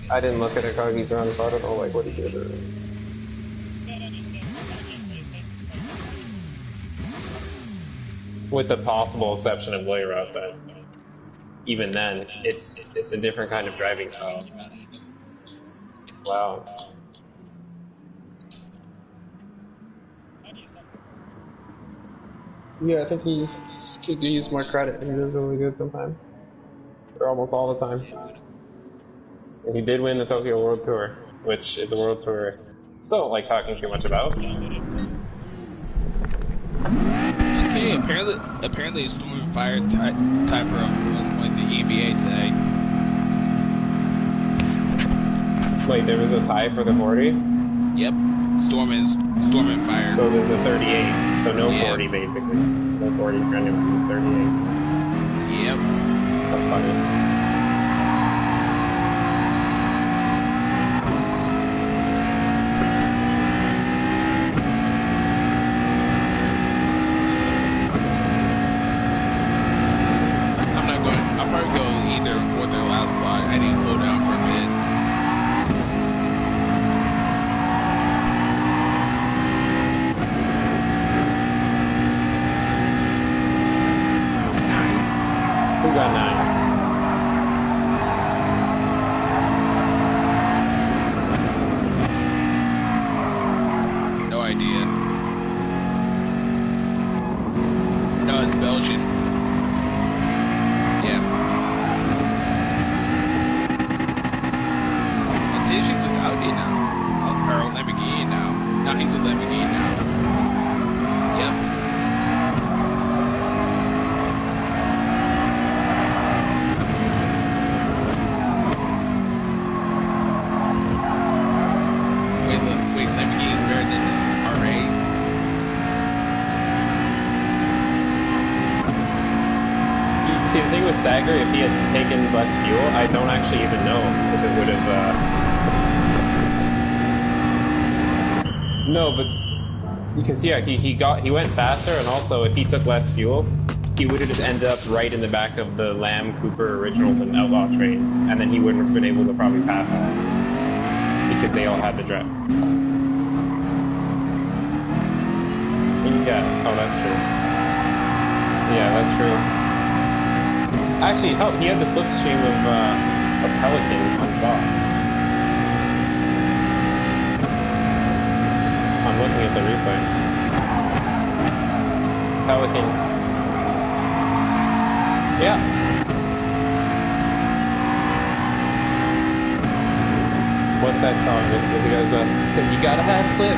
I didn't look at Akagi's run, so I don't know like what he did. Or... With the possible exception of Leira, but even then, it's a different kind of driving style. Wow. Yeah, I think he could use more credit. He does really good sometimes. Or almost all the time. And he did win the Tokyo World Tour, which is a World Tour I still don't like talking too much about. Okay, apparently Storm fired Typer on most points in EVA today. Wait, there was a tie for the 40? Yep, Storm Storm and Fire. So there's a 38. So no Yeah. 40 basically. No 40 for anyone. Just 38. Yep. That's funny. I'll probably go either fourth or last slot. I need to cool down for a bit. Who got 9? No idea. No, it's Belgian. Yeah. She's with Audi now. Or Lamborghini now. Now he's with Lamborghini now. Yep. Wait, Lamborghini is better than R8? See, the thing with Thagger, if he had taken less fuel, I don't actually even know if it would have... No, but because yeah, he went faster, and also if he took less fuel, he would have just ended up right in the back of the Lamb, Cooper, Originals, and Outlaw train, and then he wouldn't have been able to probably pass him because they all had the draft. Yeah, oh, that's true. Yeah, that's true. Actually, he had the slipstream of Pelican on softs. I'm looking at the replay. Pelican. Yeah. What's that song? It goes, you gotta have slip.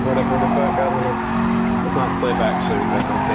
Whatever the fuck out of it. It's not slip actually, but let's see.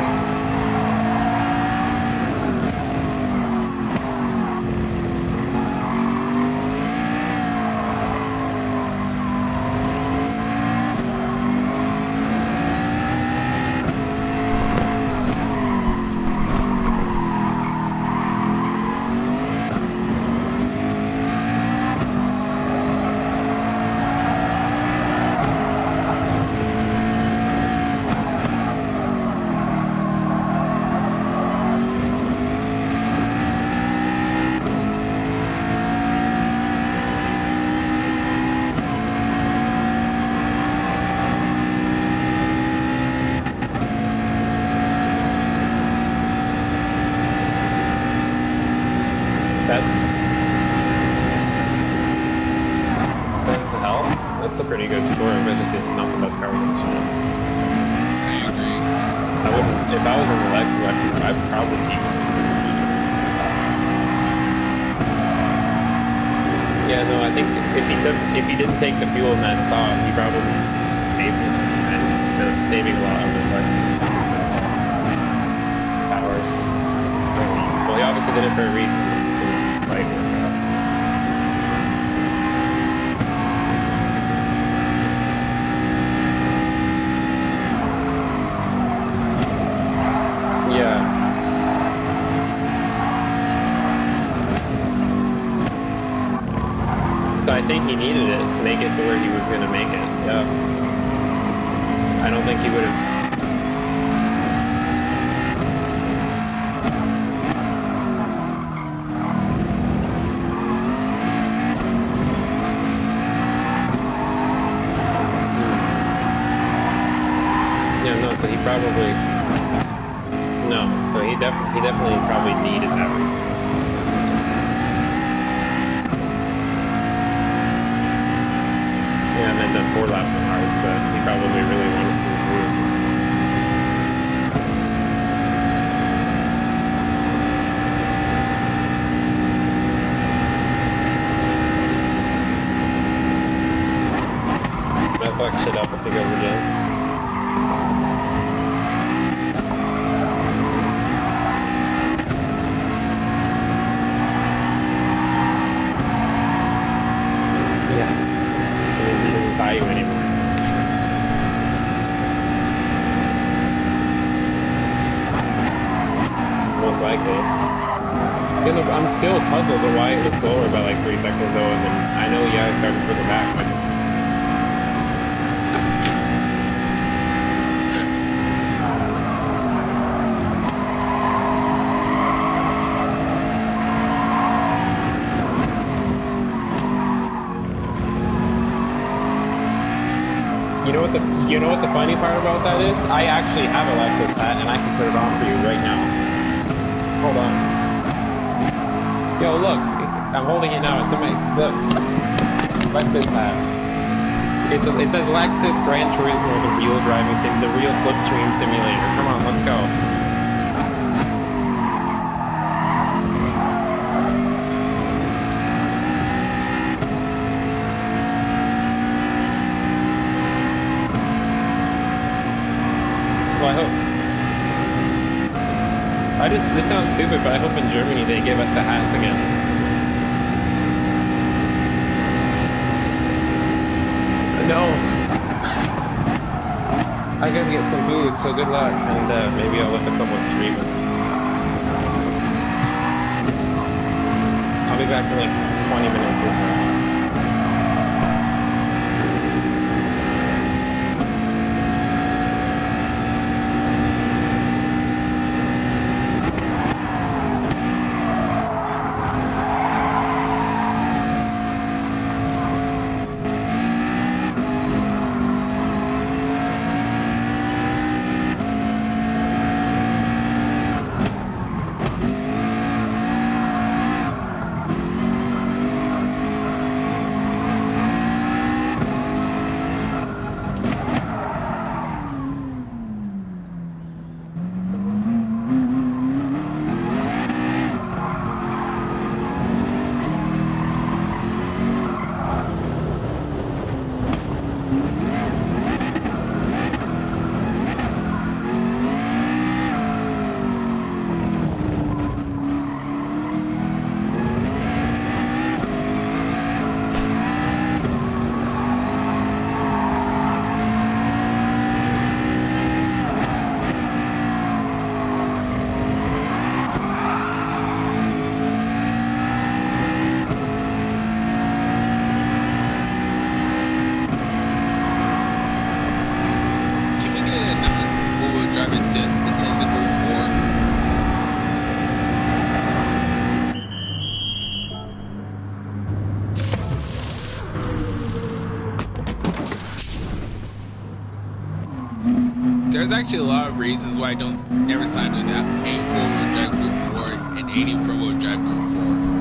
That's a pretty good score, but just it's not the best car. I agree. I wouldn't, if I was in the Lexus, I'd probably keep it. Yeah, no, I think if he didn't take the fuel in that stop, he probably maybe ended up saving a lot on this Lexus system. Power. Well, he obviously did it for a reason. Like, I think he needed it to make it to where he was going to make it. Yeah. I don't think he would have. Yeah, no. So he probably. No. So he definitely probably needed that. Yeah, and then done 4 laps on hard, but he probably really wanted to lose. I'll fuck shit up if he goes again. Buy you anymore. I'm still puzzled at why it was slower by like 3 seconds though, and then I know yeah I started further back, but you know what the funny part about that is? I actually have a Lexus hat and I can put it on for you right now. Hold on. Yo, look, I'm holding it now. It's in my look. Lexus hat. It says Lexus Gran Turismo, the real driving sim, the real slipstream simulator. Come on, let's go. Well, I hope. This sounds stupid, but I hope in Germany they give us the hats again. No. I gotta get some food, so good luck, and maybe I'll look at someone's stream or something. I'll be back in like 20 minutes or so. There's actually a lot of reasons why I don't never sign with that a four-wheel drive Group 4 and any four-wheel drive Group 4.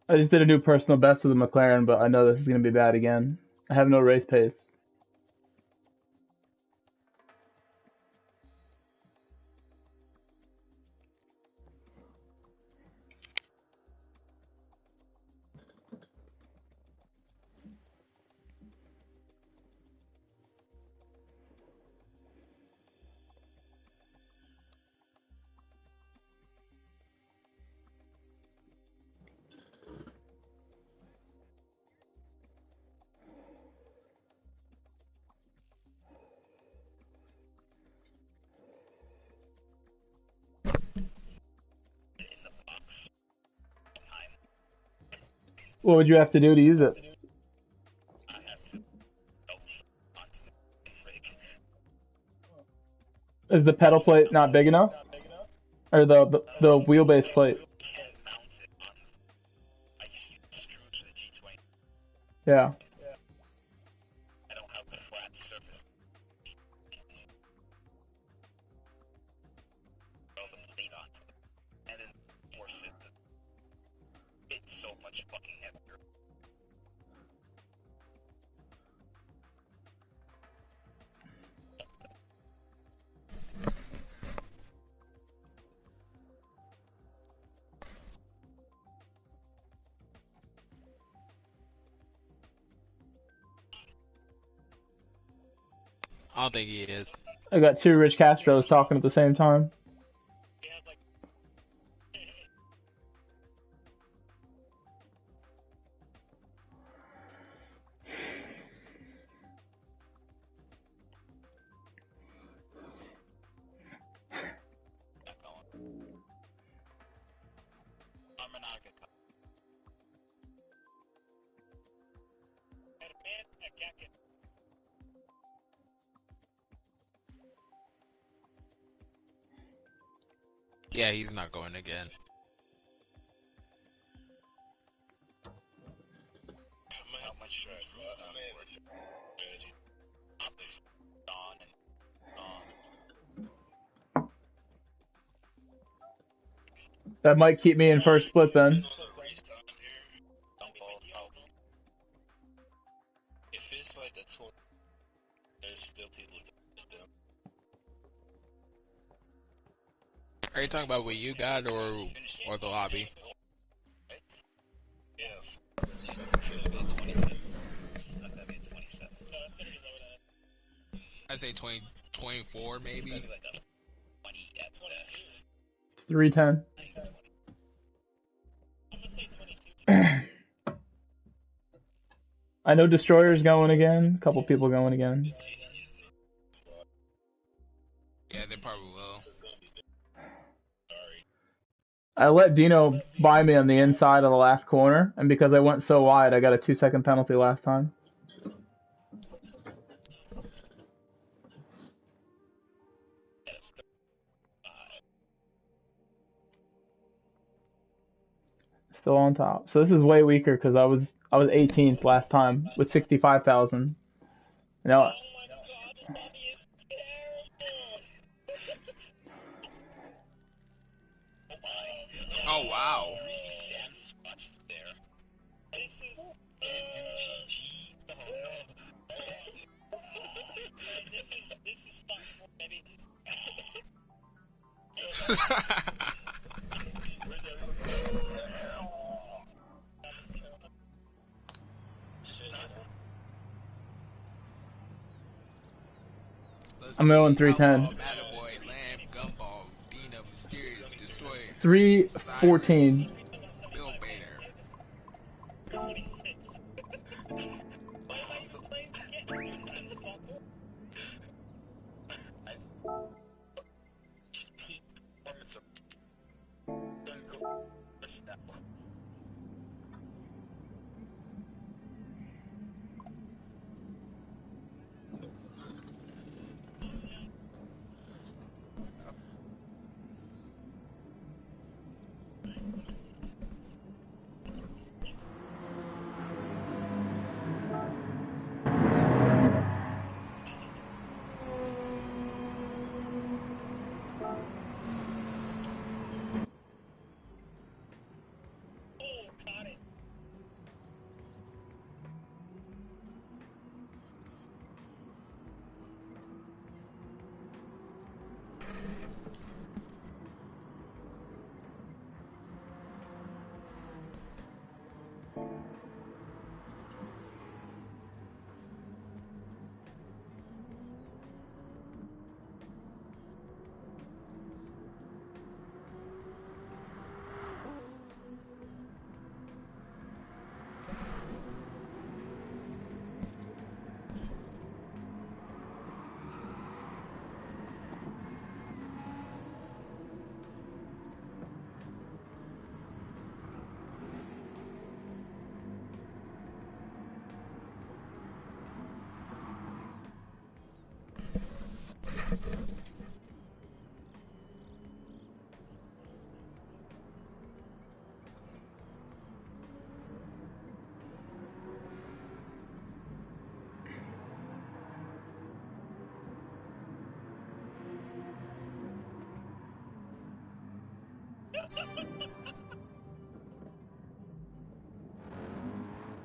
I just did a new personal best with the McLaren, but I know this is going to be bad again. I have no race pace. What would you have to do to use it? Is the pedal plate not big enough? Or the wheelbase plate? Yeah. I don't think he is. I got two Rich Castros talking at the same time. Yeah, he's not going again. That might keep me in first split then. If it's like the tour, there's still people that do. Are you talking about what you got or the lobby? Yeah. It's gonna be 27. That's gonna be 27. No, it's gonna be low. I'd say 20, 24 maybe. Like a 20 at best. 310. I'm gonna say 22. I know Destroyer's going again. A couple people going again. Yeah, they probably will. I let Dino buy me on the inside of the last corner, and because I went so wide, I got a 2-second penalty last time. Still on top. So this is way weaker because I was 18th last time with 65,000. Now Oh my god, this lobby is terrible! Oh wow. This is... this is stuff, baby. Let's I'm see. going 310. Outlaw, Mattaboy, Lamb, Gumball, Dina, Mysterious, Destroyer, 314. Bill Bader. 26. Why am I so playing to get this fucker?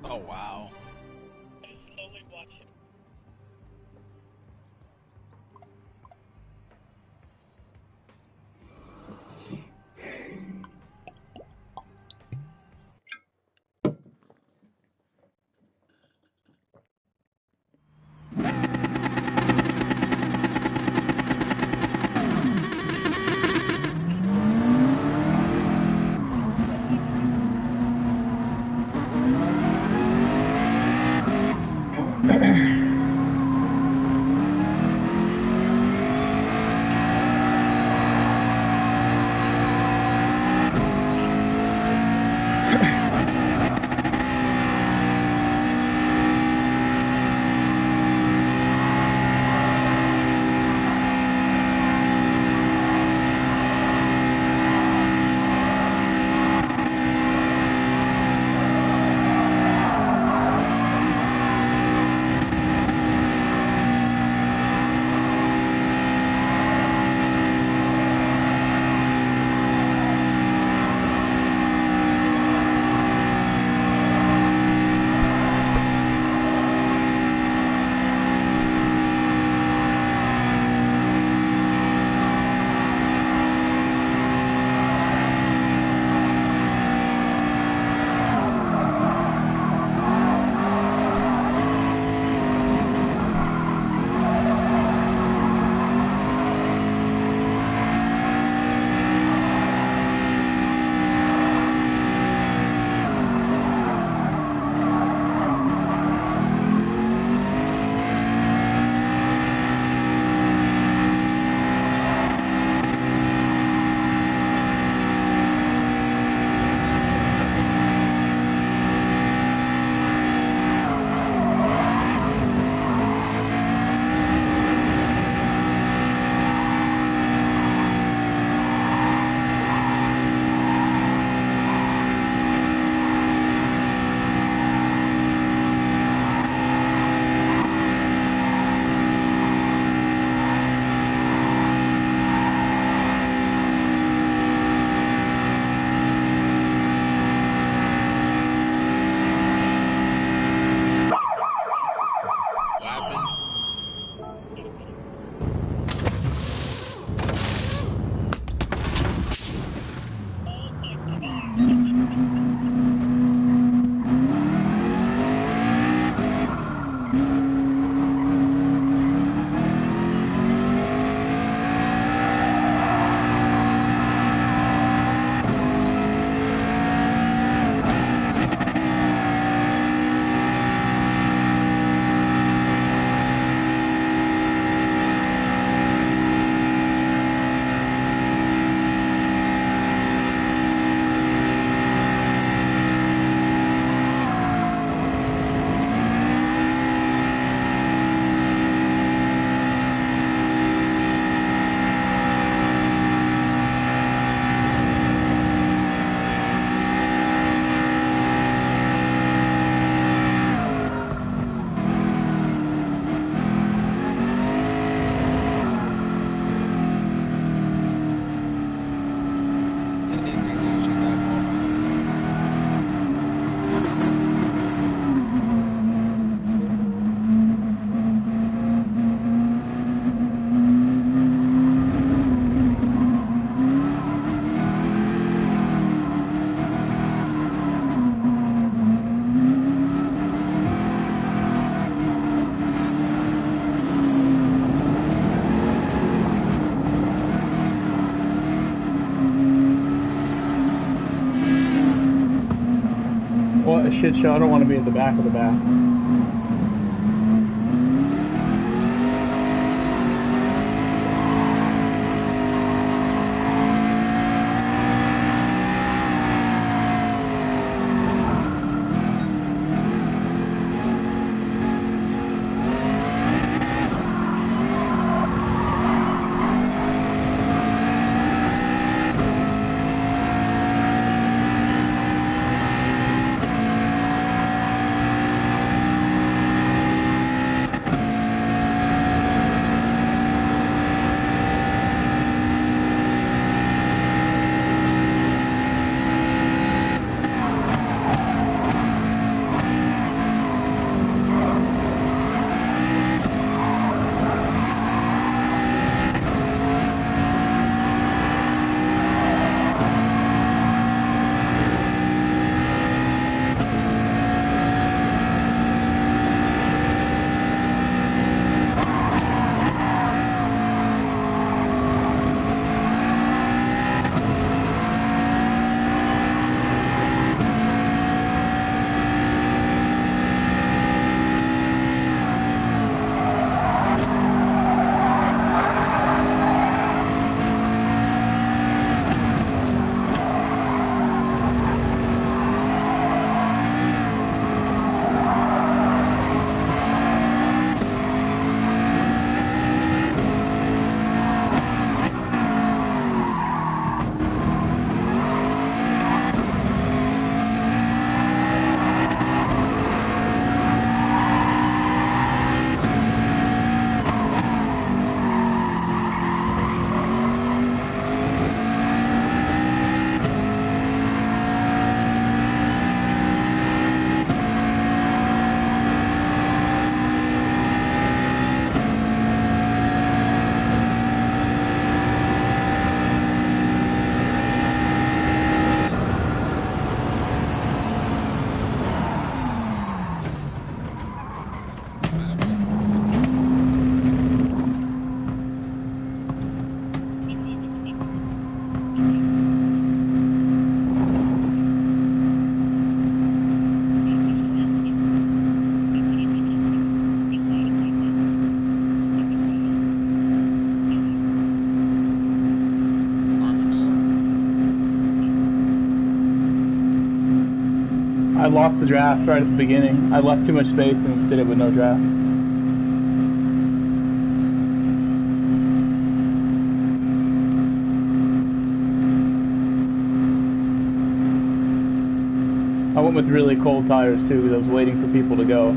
Oh wow. I just slowly watch him. What happened? What a shit show. I don't want to be at the back of the back. lost the draft right at the beginning. I left too much space and did it with no draft. I went with really cold tires too because I was waiting for people to go.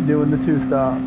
Doing the 2-stop.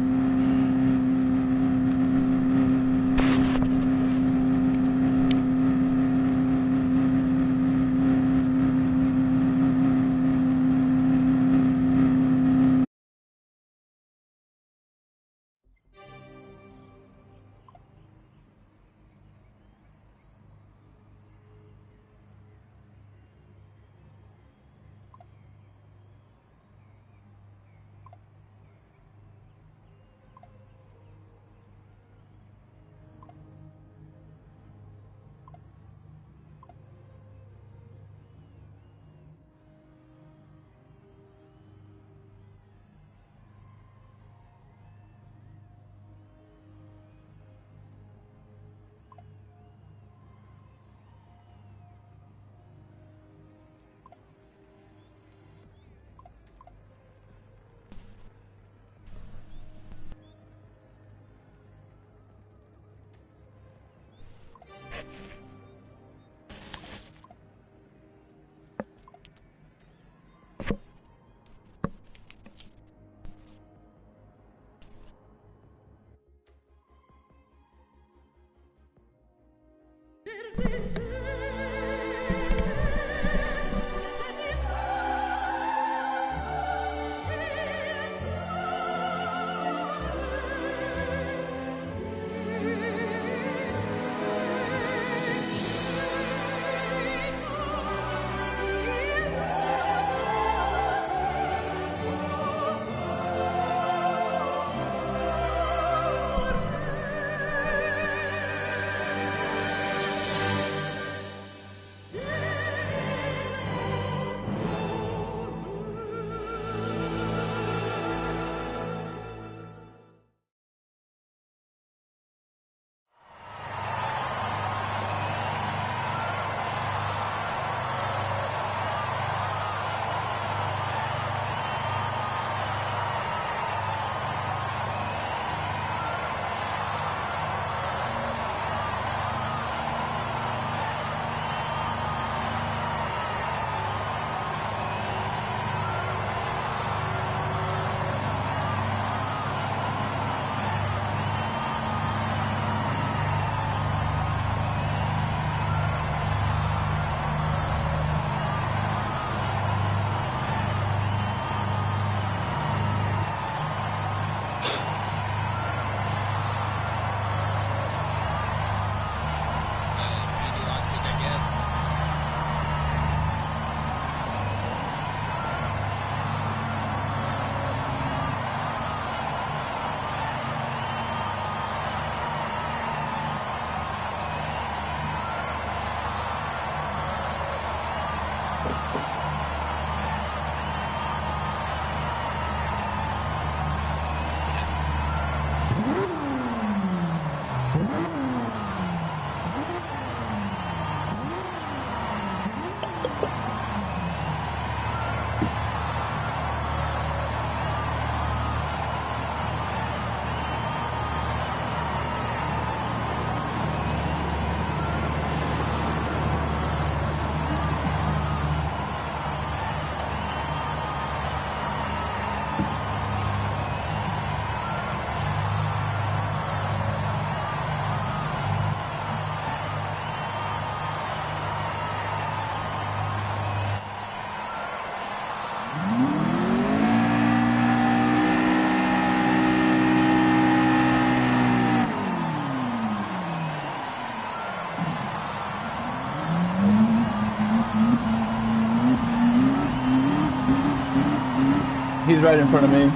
He's right in front of me.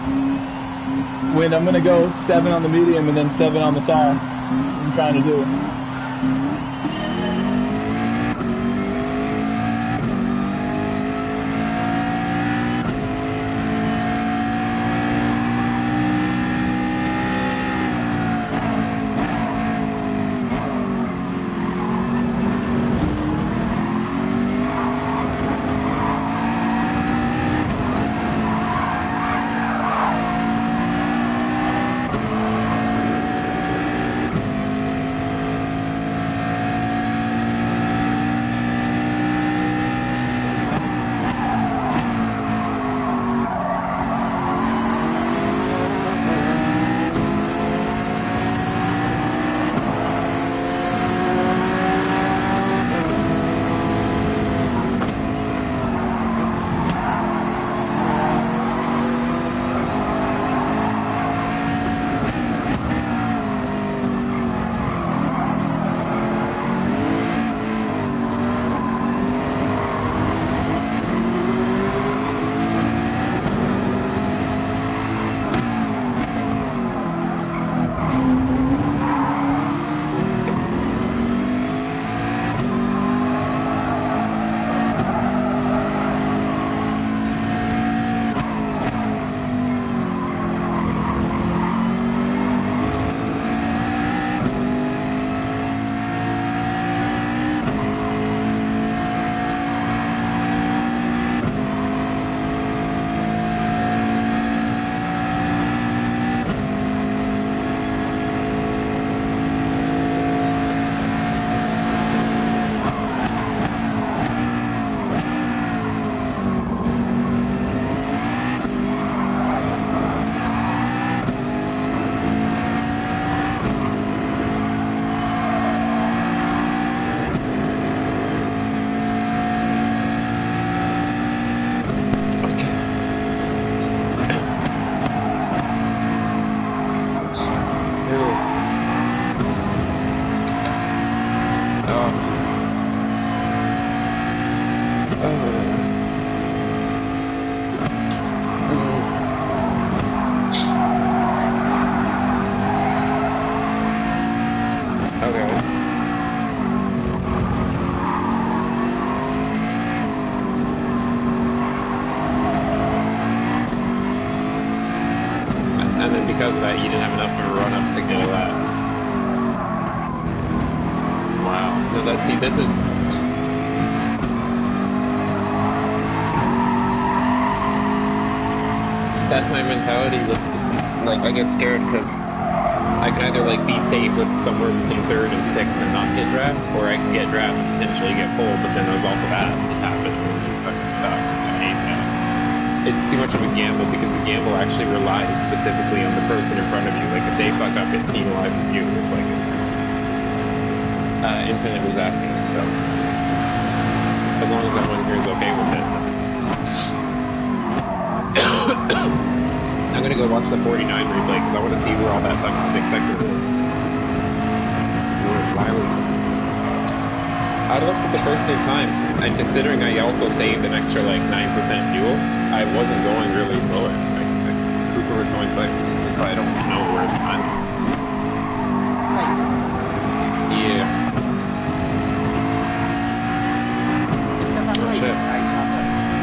Wind, I'm gonna go 7 on the medium and then 7 on the softs. I'm trying to do. And then because of that, you didn't have enough of a run-up to get a lap. Wow. No, this is... That's my mentality with, like, I get scared because I can either, like, be safe with somewhere between 3rd and 6th and not get dragged, or I can get dragged and potentially get pulled, but then there's also that. It happened when you fucking stop. I hate that. It's too much of a gamble because the gamble actually relies specifically on the person in front of you. Like, if they fuck up, it penalizes you. It's like this infinite disaster. So, as long as everyone here is okay with it. I'm gonna go watch the 49 replay because I want to see where all that fucking 6 sector is. Why would I looked at the first 3 times, and considering I also saved an extra like 9% fuel, I wasn't going really slower. Like, Cooper was going quick, so I don't know where the time is. Yeah. Oh, shit.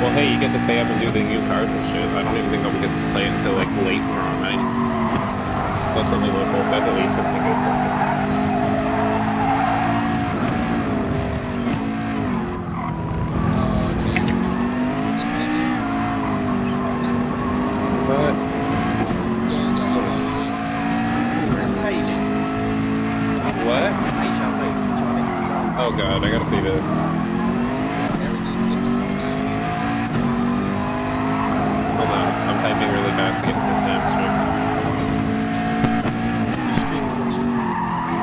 Well, hey, you get to stay up and do the new cars and shit. I don't even think I'll get to play until like late tomorrow night. That's only one hope. That's at least something good. What? Oh god, I gotta see this. Hold on, I'm typing really fast to get to this hamstring.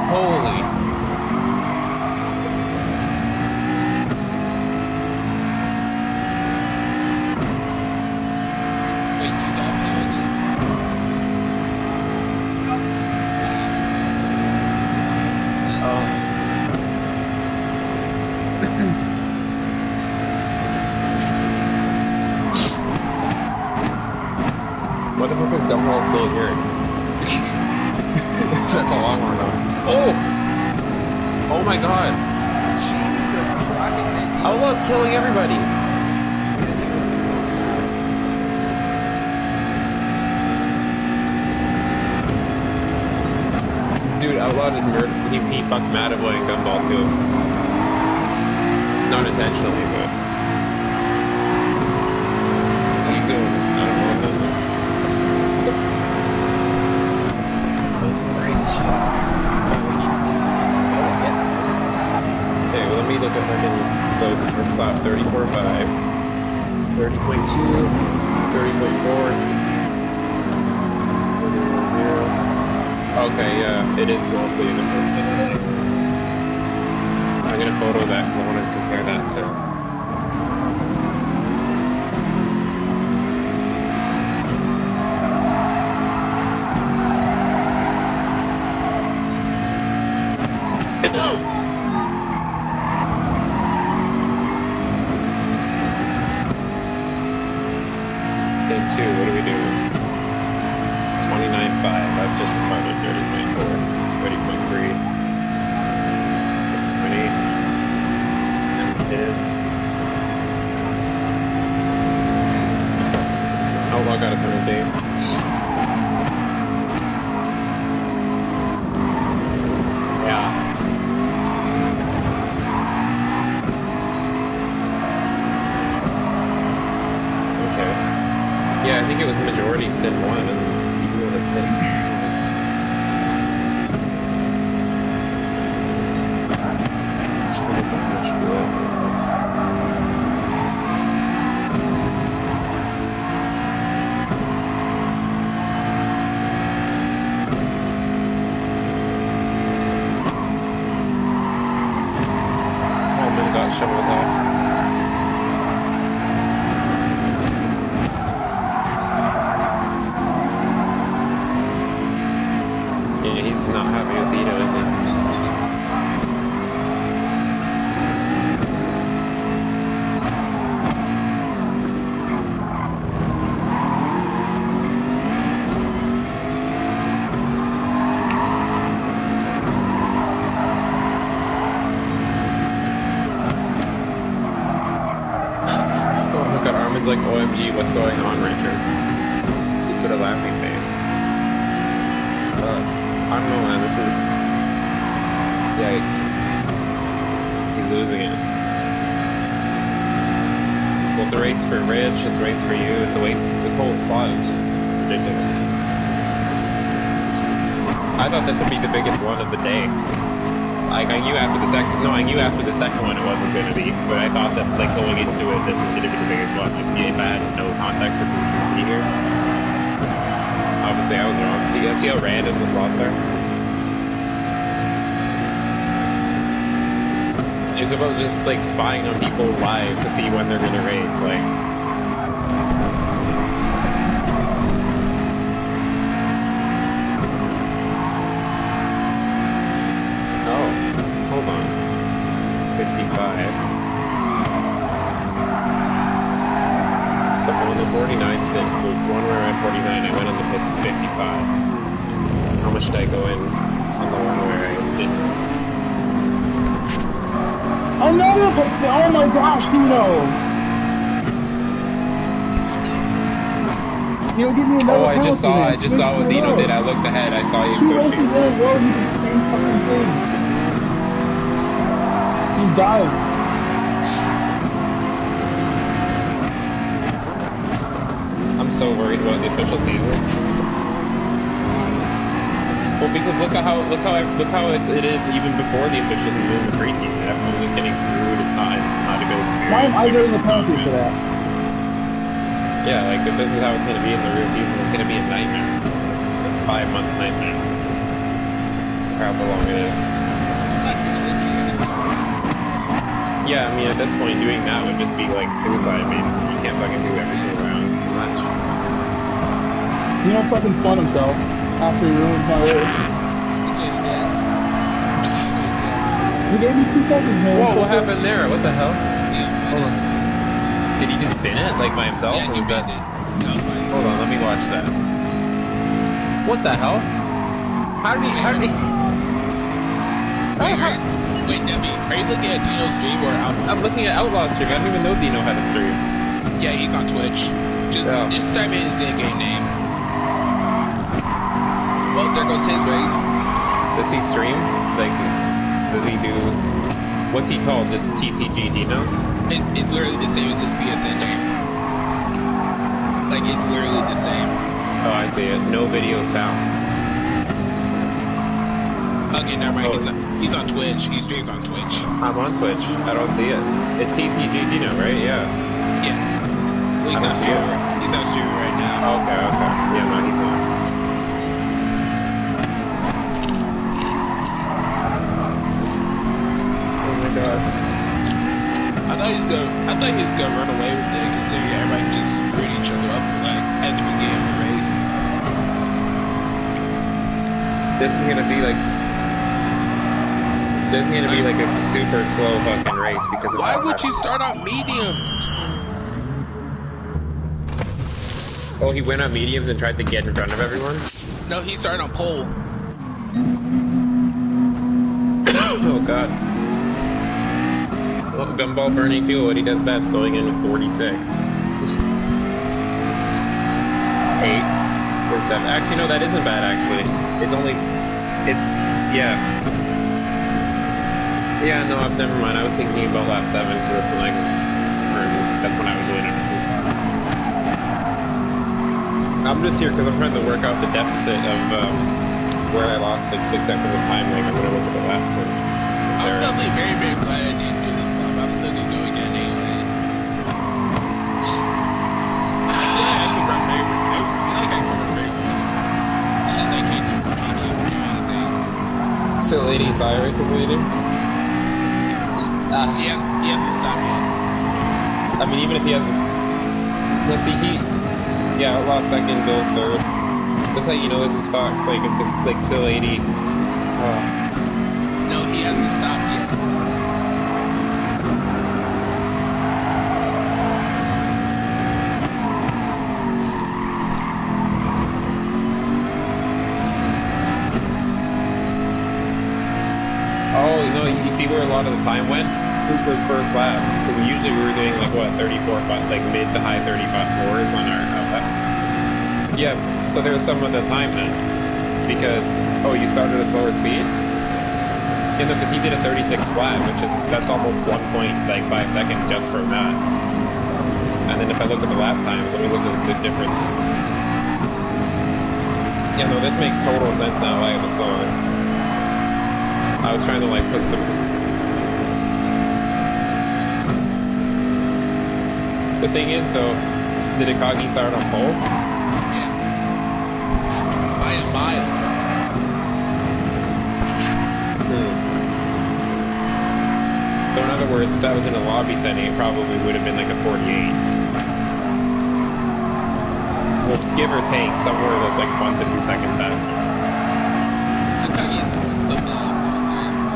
Holy. Wait, you got POD? What the fuck is Dumbbell still here? Oh! Oh my god. Jesus Christ. Outlaw's killing everybody. Dude, Outlaw just murdered. He fucked Mataboy and Gumball too. Not intentionally, but. How you doing? I don't know. That's some crazy shit. We need to do this. Okay, well, let me look at my so from slot 34.5, 30.2, 30.4. Okay, yeah, it is mostly the first thing I think. I'm gonna photo that because I want to compare that to. Day 2, what do we do? 29.5, that's just retarded. 30.4, 30.3, 7.8, and 10. Outlaw got a penalty. Yeah. Okay. Yeah, I think it was majority stint 1 and you would have picked. Coleman got shoveled off. Yeah, he's not happy with Ito, is he? Oh, look at Armin's like, OMG, what's going on, Richard? He put a laughing face. I don't know, man, this is... Yikes. He's losing it. Well, it's a race for Rich, it's a race for you, it's a race... This whole slot is just ridiculous. I thought this would be the biggest one of the day. Like, I knew after the second... No, I knew after the second one it wasn't gonna be, but I thought that, like, going into it, this was gonna be the biggest one. If I had no context for who's gonna be here. Obviously, I was wrong. See how random the slots are? It's about just, like, spying on people's lives to see when they're gonna race, like... Oh, hold on. 55. So on the 49 stint, the one where I'm at 49, I went on the pits at 55. How much did I go in on the one where I didn't? Another pit stop! Oh my gosh, Dino! You give me another Oh, I just saw what Dino did. I looked ahead. I saw you Two races pushing. in a row, you did the same fucking thing. These dives. I'm so worried about the official season. Well, because look how it is even before the official season in the preseason. Everyone's just getting screwed. It's not a good experience. Why am I getting the penalty for that? Yeah, like if this is how it's gonna be in the real season, it's gonna be a nightmare. A 5-month nightmare. Crap how long it is. Yeah, I mean at this point doing that would just be like suicide basically. You can't fucking do every single round, it's too much. You don't fucking spun himself after he ruins my race. He gave me 2 seconds, man. Whoa, what happened there? What the hell? Hold on. Did he just bin it like by himself? Yeah, or he was that... binned it. That was by himself. Hold on, let me watch that. What the hell? How did he Wait, Debbie, are you looking at Dino's stream or Outlaw? I'm looking at Outlaw stream. I don't even know Dino had a stream. Yeah, he's on Twitch. Just type in his in-game name. Well, there goes his race. Does he stream? Like, does he do... What's he called? Just TTG Dino? It's literally the same as his PSN name. Like, it's literally the same. Oh, I see it. No videos found. Okay, never mind. He's on Twitch. He streams on Twitch. I'm on Twitch. I don't see it. It's TTG Dino, right? Yeah. Yeah. Well, he's not streaming. He's not streaming right now. Okay. Yeah, no, he's on. Oh my god. I thought he was gonna run away with it, considering everybody just screwed each other up like at the beginning of the race. This is gonna be like a super slow fucking race because of why would you start on mediums? Oh, he went on mediums and tried to get in front of everyone? No, he started on pole. Oh god. Well, Gumball burning fuel, what he does best, going in with 46. 8 or 7. Actually, no, that isn't bad, actually. Yeah. Yeah, no, never mind. I was thinking about lap 7, because that's when I was really nervous. I'm just here because I'm trying to work out the deficit of where I lost like 6 seconds of time, like I'm going to look at the laps. And just I was suddenly very, very glad I didn't do this lap. I'm still going to go again anyway. I feel like I can run very well. It's just I can't even do anything. So, Lady Cyrus is leading? Yeah, stop yet. I mean, even if he has... Let's see, yeah, Outlaw second, Bill's third. That's how you know this is fucked. Like, it's just, like, still 80. No, he hasn't stopped yet. Oh, no, you see where a lot of the time went? Cooper's first lap. Because usually we were doing, like, what, 34, like, mid to high 35.4s on our lap. Yeah, so there was some of the time then. Because, oh, you started at a slower speed? Yeah, no, because he did a 36 flat, that's almost 1.5 seconds just from that. And then if I look at the lap times, let me look at the difference. Yeah, no, this makes total sense now. I was trying to, like, put some... The thing is, though, did Akagi start on pole? By a mile. So in other words, if that was in a lobby setting, it probably would have been like a 48. Well, give or take, somewhere that's like 1 to 2 seconds faster. Akagi's doing something else, dude, seriously.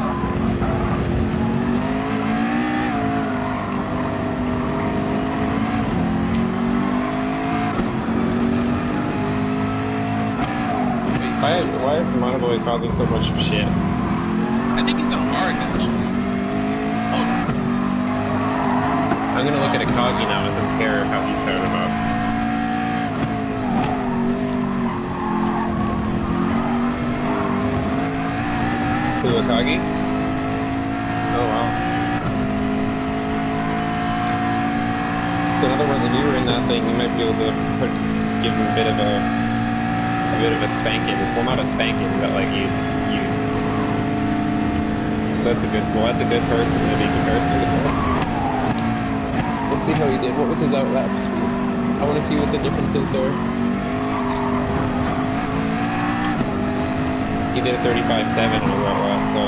Why is Monoboy causing so much shit? I think he's on hards, actually. Hold on. I'm gonna look at Akagi now and compare how he started off. Who, Akagi? Oh wow. So in other words, if you were in that thing, you might be able to give him a bit of a spanking. Well, not a spanking, but like you. That's a good person to be compared to yourself. Let's see how he did. What was his outlap speed? I want to see what the difference is there. He did a 35.7 on a outlap, so.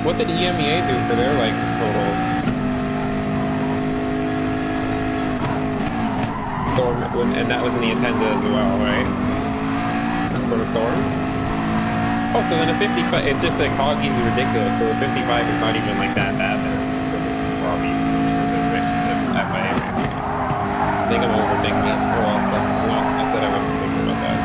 What did EMEA do for their, like, totals? Storm, and that was in the Intenza as well, right? For the Storm? Oh, so then a 55, it's just that Coggy's ridiculous, so a 55 is not even like that bad there for this lobby, for the FIA racing. I think I'm overthinking it. Oh well, but no, I said I wouldn't think about that.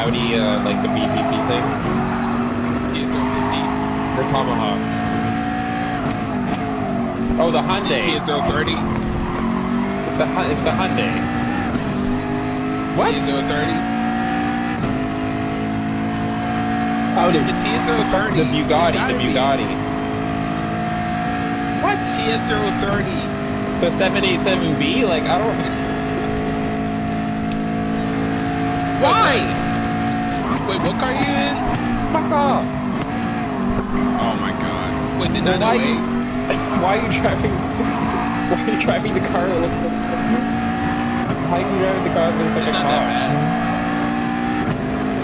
Audi, like the BGT thing? TSO50. The Tomahawk. Oh, the Hyundai. TSO30. It's the Hyundai. What? TSO30. Audi. It's the TSO30. The Bugatti. What? TSO30. The 787B? Like, I don't... Why? Wait, what car are you in? Fuck off! Oh my god. Wait, the Then why 908? why are you driving... Why are you driving the car that looks like... Why are you driving the car that looks like It's a not car? that bad.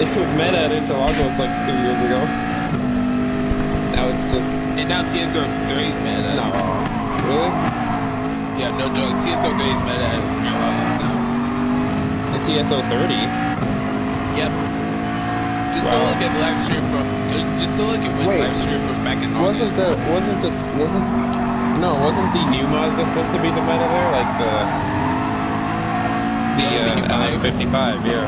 It was meta at Interlagos like 2 years ago. Now it's just... And now TSO3's mad at No. Really? Yeah, no joke. TSO3's mad at Interlagos now. The TSO30? Yep. Just go look at the live stream from. Just go look at Wynn's Wait. live stream from back in Wasn't August. the new Mazda supposed to be the meta there? Like the LM55, yeah.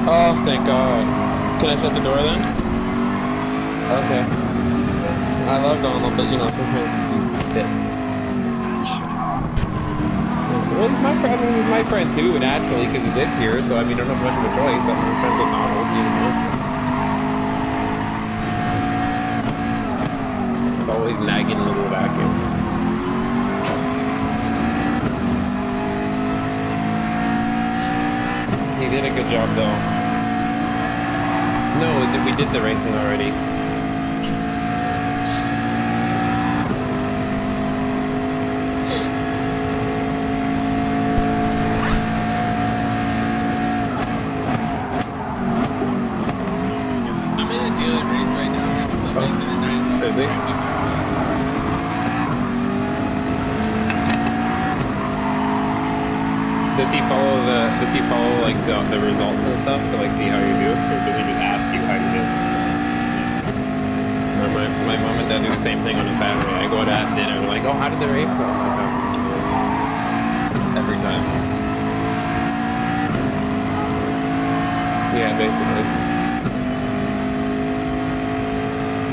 Oh, thank God. Can I shut the door then? Okay. I love Donald, but you know, sometimes he's a bit well, he's my friend. I mean, he's my friend too, naturally, because he lives here. So I mean, I don't have much of a choice. I'm friends with Donald, even Wilson. It's always nagging in the little vacuum. He did a good job, though. No, we did the racing already. I'm in a daily race right now. Is he? Does he follow like the results and stuff to like see how you do, or does he just ask you how you do? Or my mom and dad do the same thing on a Saturday. I go out at dinner, they're like, "Oh, how did the race go?" I'm like, "Oh." Every time. Yeah, basically.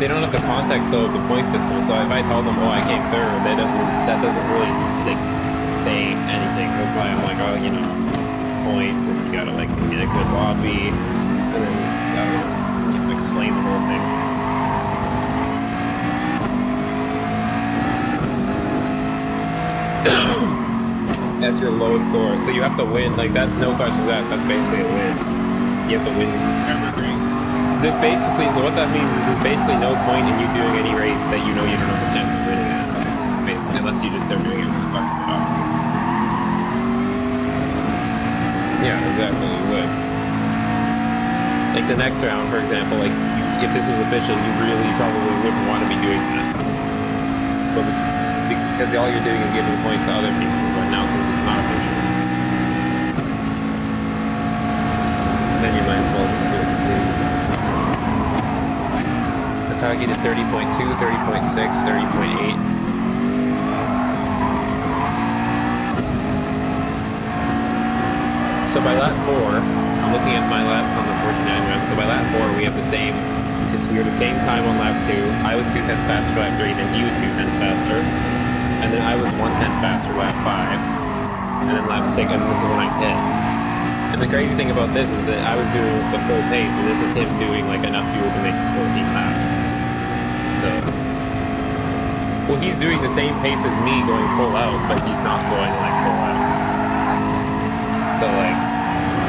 They don't have the context though of the point system, so if I tell them, "Oh, I came third," that doesn't really like say anything. That's why I'm like, "Oh, you know, it's points, and you gotta like get a good lobby," and then it's, I don't know, you have to explain the whole thing. That's your lowest score, so you have to win. Like that's no questions asked. That's basically a win. You have to win. There's basically, so what that means is there's basically no point in you doing any race that you know you don't have a chance of winning at. Basically, unless you just start doing it with the fucking opposites. Yeah, exactly, you would. Like the next round, for example, like if this is official, you really probably wouldn't want to be doing that. But because all you're doing is giving points to other people, but now since it's not official, then you might as well just do it to see. Takagi did 30.2, 30.6, 30.8. So by lap 4, I'm looking at my laps on the 49 round. So by lap 4, we have the same, because we were the same time on lap 2. I was 2 tenths faster lap 3, then he was 2 tenths faster. And then I was 1 tenth faster lap 5. And then lap 6, and this is when I hit. And the crazy thing about this is that I was doing the full pace, and this is him doing like enough fuel to make 14 laps. So, well, he's doing the same pace as me going full out, but he's not going like full out. So like,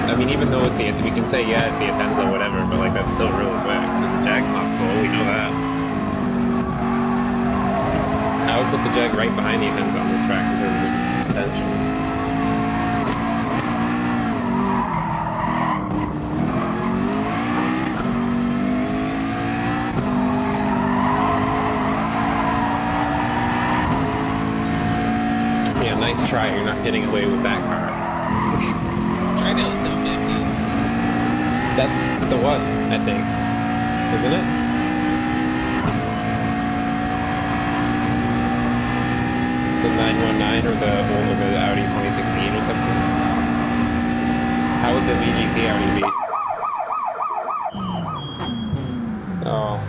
I mean, even though it's we can say yeah, it's the Atenza, whatever, but like that's still really quick because the Jag's not slow. We know that. I would put the Jag right behind the Atenza on this track in terms of its potential. Yeah, nice try. You're not getting away with that car. Try to 750. That's the one, I think. Isn't it? It's the 919 or the Audi 2016 or something. How would the VGT Audi be? Oh.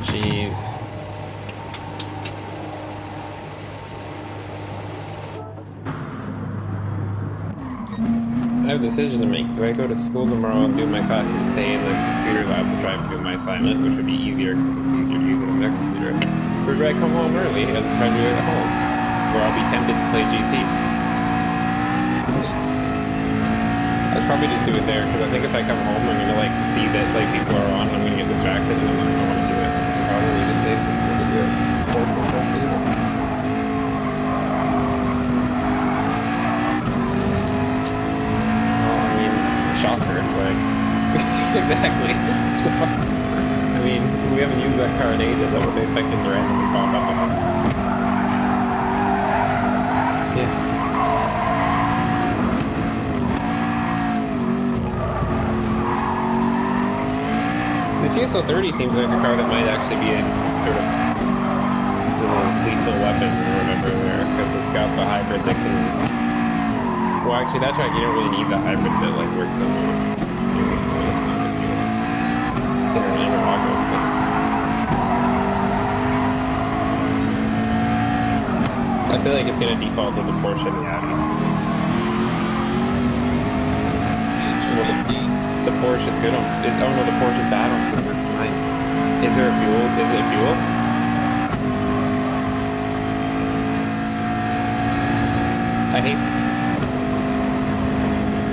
Jeez. I have a decision to make. Do I go to school tomorrow and do my class and stay in the computer lab to try and do my assignment, which would be easier because it's easier to use it on their computer? Or do I come home early and try to do it at home? Or I'll be tempted to play GT. I'd probably just do it there, because I think if I come home, I'm gonna like see that like people are on, I'm gonna get distracted, and I'm not gonna want to do it. So it's probably just stay at the school to do it. Force myself to do it. Well, I mean, shocker, like exactly. What the fuck? I mean, we haven't used that car in ages. I wouldn't expect it to randomly pop up on it. Yeah. The TSL30 seems like a car that might actually be a sort of little lethal weapon or whatever there, because it's got the hybrid that can... Well, actually, that track, you don't really need the hybrid that like works on the steering wheel. It's not a big deal. They're an Interlagos thing. I feel like it's going to default to the Porsche and the Audi. The Porsche is good on... oh no, the Porsche is bad on Cooper. Is there a fuel? Is it fuel?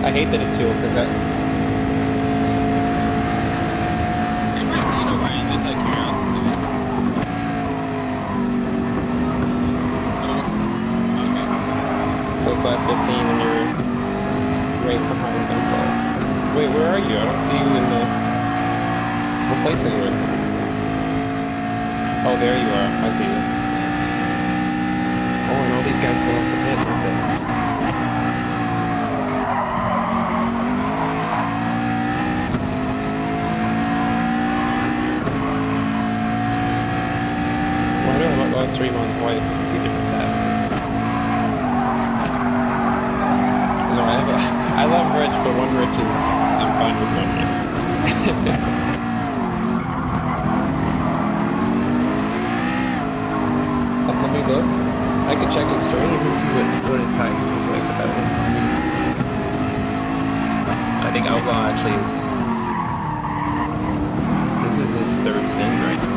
I hate that it's fuel, because that... Hey, Christina, why you just like curiosity? Okay. So it's lap 15 and you're right behind them. Wait, where are you? I don't see you in the... What place are you in? Oh, there you are. I see you. Oh, and all these guys still have to pit, aren't they? Well, I know I lost 3 months twice in 2 different tabs. No, I love Rich, but one Rich is... I'm fine with one Rich. Let me look. I could check his stream and see what his heights look like, but that one. I think Outlaw actually is... This is his 3rd stint right now.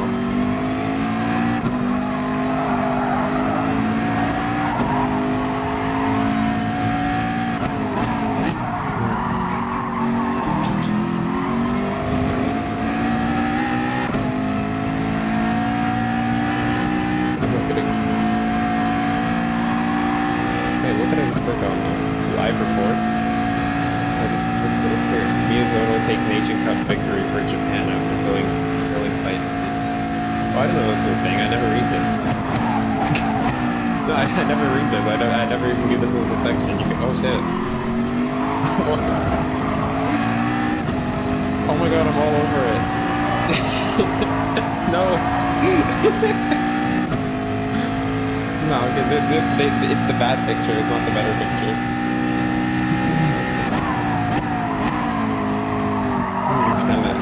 It's the bad picture, it's not the better picture.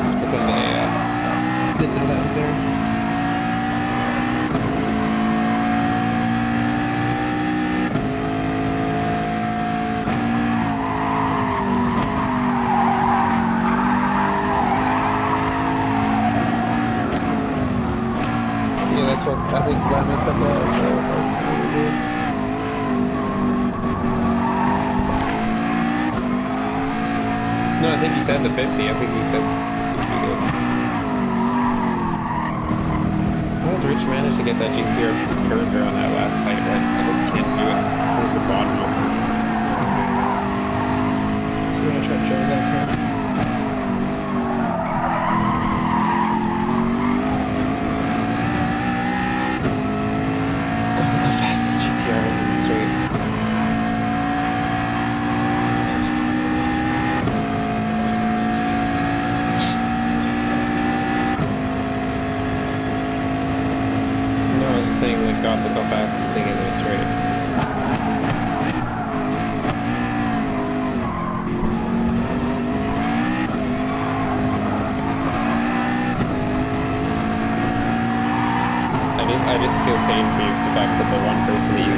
Just pretend I didn't know that was there. Yeah, that's what I think I messed up that as well. No, I think he said the 50. I think he said 50 good. How does Rich manage to get that GPR turned on that last tight right? I just can't do it. It's towards the bottom of it. You want to try to show that turn? God, look how fast this GTR is in the straight. Saying like, God, look how fast this thing is in straight. just feel pain for you, the fact that the one person that you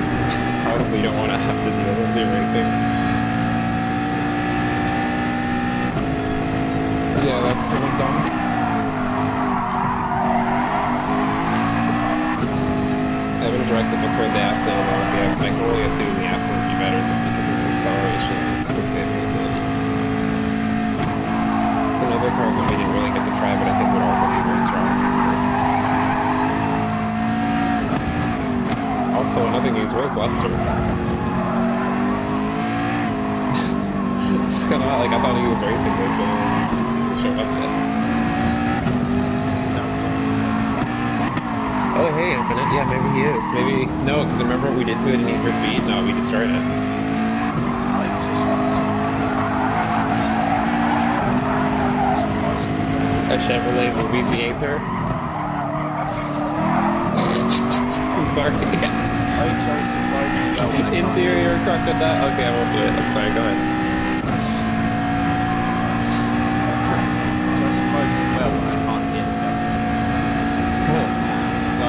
probably don't want to have to deal with your racing. Yeah, that's kind of dumb. I haven't directly compared the accident though, so yeah, I can only assume the accident would be better just because of the acceleration. It's for saving ability. It's another car that we didn't really get to try, but I think would also be very strong. Also, another news, where's Lester? Just kind of like, I thought he was racing this, and he hasn't showed up yet. Oh, hey, Infinite. Yeah, maybe he is. Maybe, no, because remember what we did to it in Need for Speed? No, we destroyed it. A Chevrolet movie theater? I'm sorry. Interior crocodile. Okay, I won't do it. I'm sorry, go ahead.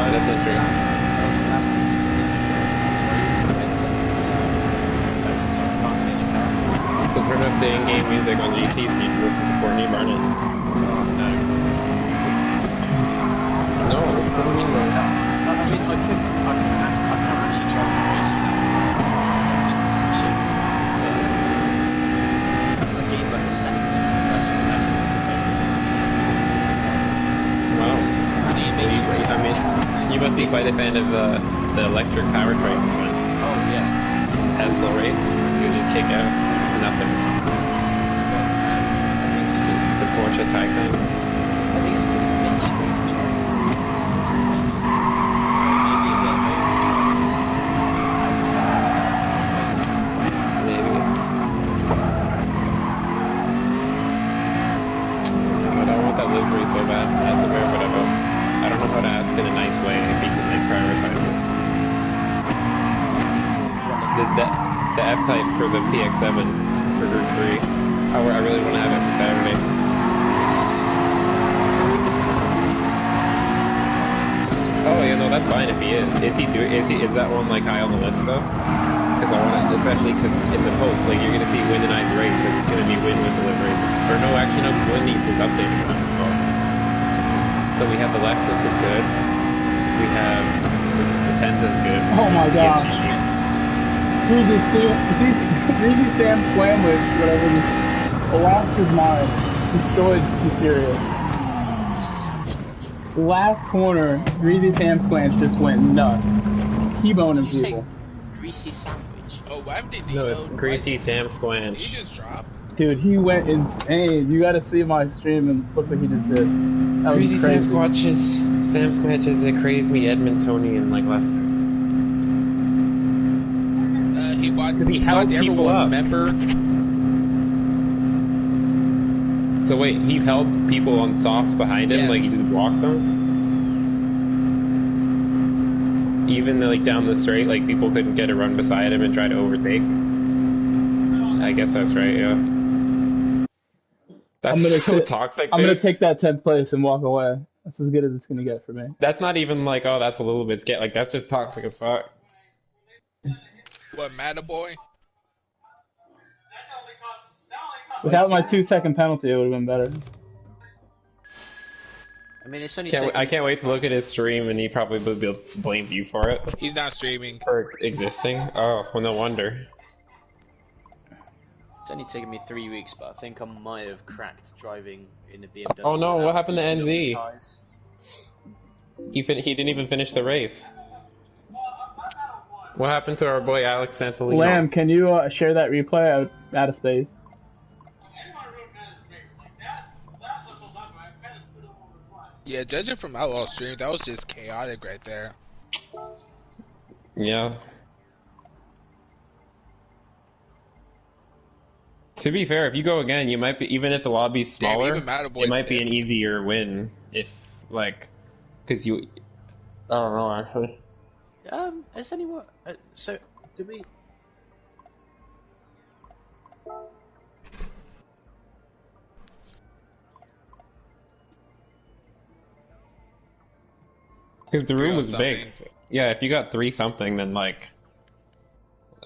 That's interesting. So turn up the in-game music on GT so you can listen to Courtney Barnett. No, what do you mean no? I mean, I can't actually try and race now. Some shit. I gave like a second version of that. Wow. I mean, you must be quite a fan of the electric powertrains then. Oh yeah. Tesla race, you just kick out, just nothing. I think it's just The Porsche Taycan. I think it's just eventually enjoying race. So maybe a bit of Maybe. But I want that livery so bad. That's a bear, but I don't know how to ask in a nice way if he can like prioritize it. The F-Type for the PX7 for Group 3. I really want to have it for Saturday. Oh yeah, no, that's fine if he is. Is that one like high on the list though? Because I want to, especially because in the post, like you're gonna see Win and I's race, and it's gonna be Win with delivery. Or no, actually no, because Win needs his updated one as well. So we have the Lexus is good. We have the Tenza's good. Oh my god. Greasy Sam Slamwich, whatever, lost his mind. Destroyed the Serious. Last corner, Greasy Sam Squanch just went nuts. T-boning people. Greasy sandwich. Oh, why did he No, know? it's Greasy Sam Did he Squanch. just drop? Dude, he went insane. You gotta see my stream and look what he just did. That was Greasy crazy. Sam Squanch is a crazy me Edmontonian like Lester. He Because he held people up. Remember? So wait, he held people on softs behind him, Yes. like he just blocked them? Even like down the straight, like people couldn't get a run beside him and try to overtake? I guess that's right, yeah. That's so toxic, I'm dude. gonna take that 10th place and walk away. That's as good as it's gonna get for me. That's not even like, oh, that's a little bit scary. Like, that's just toxic as fuck. What, Mattaboy? Without my 2-second penalty, it would have been better. I mean, it's only I can't wait to look at his stream and he probably will blame you for it. He's not streaming. For existing? Oh, well, no wonder. It's only taken me 3 weeks, but I think I might have cracked driving in a BMW. Oh no, what happened to NZ? Tires. He didn't even finish the race. What happened to our boy Alex Santolino? Lamb, can you share that replay out of space? Yeah, judging from Outlaw stream, that was just chaotic right there. Yeah. To be fair, if you go again, you might be, even if the lobby's smaller, even Mattaboy's it might be an pissed. easier win if, like, because you, I don't know actually. Is anyone? So, do we? Because the room got was big. something. Yeah, if you got 3 something, then like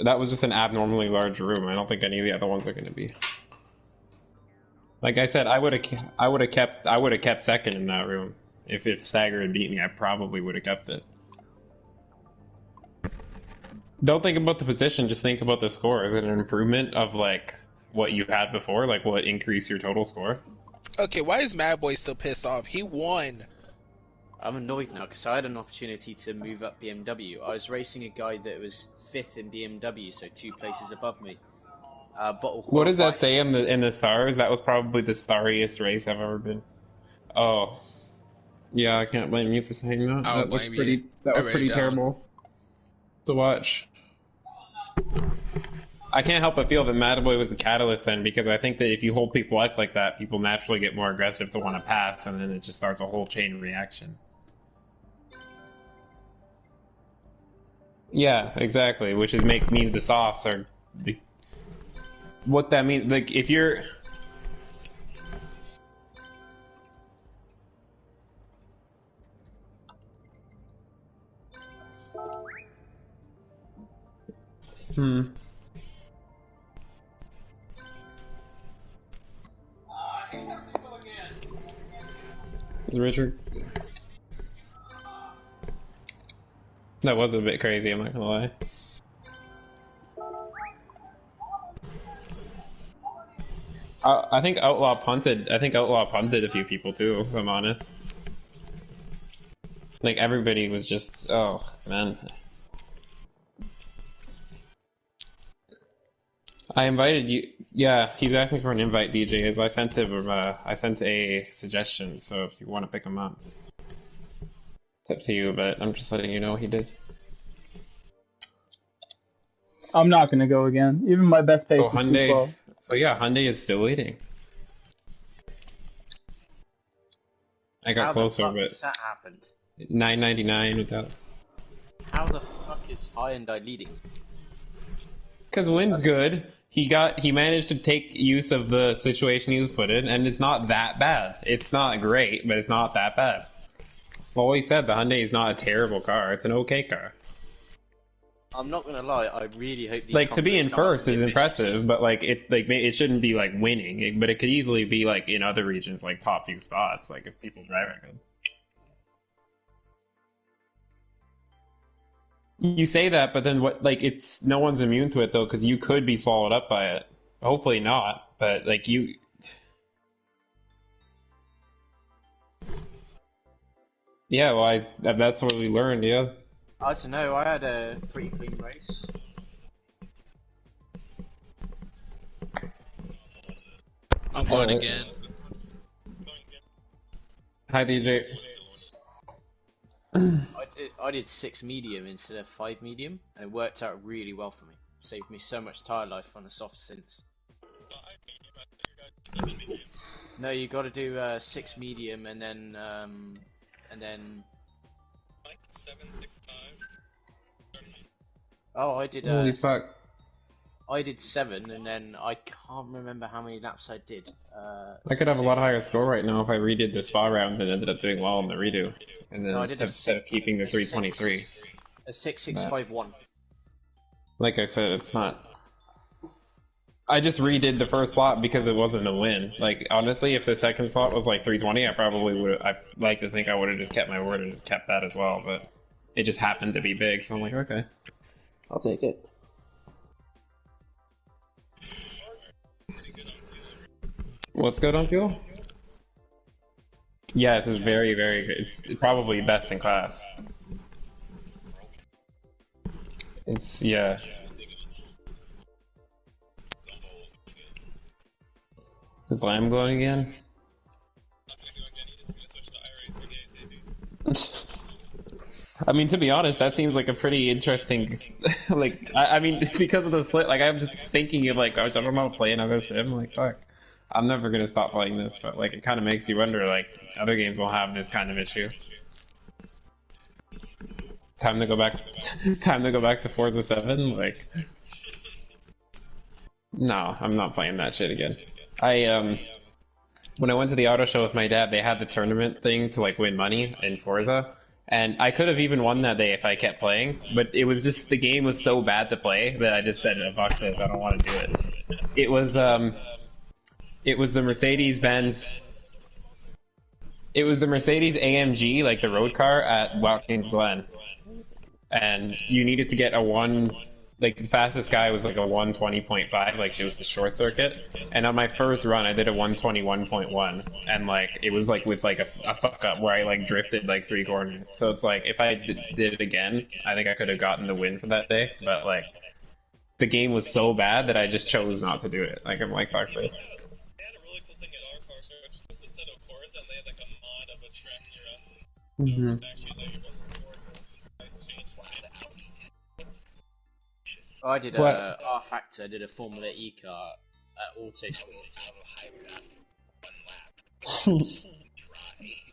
that was just an abnormally large room. I don't think any of the other ones are going to be. Like I said, I would have kept second in that room. If Stagger had beat me, I probably would have kept it. Don't think about the position, just think about the score. Is it an improvement of like what you had before? Like what increased your total score? Okay, why is Mad Boy so pissed off? He won. I'm annoyed now because I had an opportunity to move up BMW. I was racing a guy that was 5th in BMW, so 2 places above me. What does that say in the stars? That was probably the starriest race I've ever been. Oh, yeah, I can't blame you for saying that. I'll That looks blame pretty. you. That was I wrote pretty it down. terrible to watch. I can't help but feel that Mataboy was the catalyst then, because I think that if you hold people up like that, people naturally get more aggressive to want to pass, and then it just starts a whole chain reaction. Yeah, exactly. Which is make me the sauce, or the, what that means. Like if you're. Is Richard? That was a bit crazy, I'm not gonna lie. I think Outlaw punted. I think Outlaw punted a few people too, if I'm honest. Like everybody was just, oh man. I invited you. Yeah, he's asking for an invite, DJ. As I sent him, I sent a suggestion. So if you want to pick him up, it's up to you. But I'm just letting you know he did. I'm not gonna go again. Even my best pace So is too Hyundai. slow. So yeah, Hyundai is still leading. I got closer, How the fuck but has that happened? 999 without. How the fuck is Hyundai leading? Because Wynn's good. He managed to take use of the situation he was put in, and it's not that bad. It's not great, but it's not that bad. Well, he said the Hyundai is not a terrible car. It's an okay car. I'm not gonna lie. I really hope these. Like to be in companies come up first with is the impressive, efficiencies. but like it shouldn't be like winning. But it could easily be like in other regions, like top few spots. Like if people drive it good. You say that, but then what? Like it's no one's immune to it though, because you could be swallowed up by it. Hopefully not, but like you. Yeah, well, that's what we learned. Yeah. I don't know. I had a pretty clean race. I'm going again. Hi, DJ. I did 6 medium instead of 5 medium, and it worked out really well for me. Saved me so much tire life on the soft synths. No, you got to do 6 medium and then Like 765. oh, I did Holy fuck! I did 7, and then I can't remember how many laps I did. I could have a lot 6. higher score right now if I redid the spa round and ended up doing well in the redo, and then No, I did a instead of keeping the 323. A 6651. Like I said, it's not. I just redid the first slot because it wasn't a win. Like honestly, if the second slot was like 320, I probably would. I like to think I would have just kept my word and just kept that as well. But it just happened to be big, so I'm like, okay, I'll take it. What's good on fuel? Yeah, it's very, very good. It's probably best in class. It's yeah. Is Lamb going again? I mean, to be honest, that seems like a pretty interesting, like, I mean, because of the slit, like, I'm just thinking of, like, gosh, I don't know, play another sim, like, fuck, I'm never gonna stop playing this, but, like, it kind of makes you wonder, like, other games will have this kind of issue. Time to go back to Forza 7, like, no, I'm not playing that shit again. When I went to the auto show with my dad, they had the tournament thing to like win money in Forza, And I could have even won that day if I kept playing, but it was just the game was so bad to play that I just said, "Fuck this! I don't want to do it." It was the Mercedes-Benz. It was the Mercedes AMG, like the road car at Watkins Glen, and you needed to get a one. Like the fastest guy was like a 120.5, like it was the short circuit. And on my first run, I did a 121.1, and like it was like with like a fuck up where I like drifted like 3 corners. So it's like if I did it again, I think I could have gotten the win for that day. But like the game was so bad that I just chose not to do it. Like I'm like fuck this. They had a really cool thing at our car, so it's just a set of cores, and they had like a mod of a track near us. Mm-hmm. Actually, like it wasn't cores, it was just nice change. Oh, I did a R Factor. I did a Formula E car at Autosport.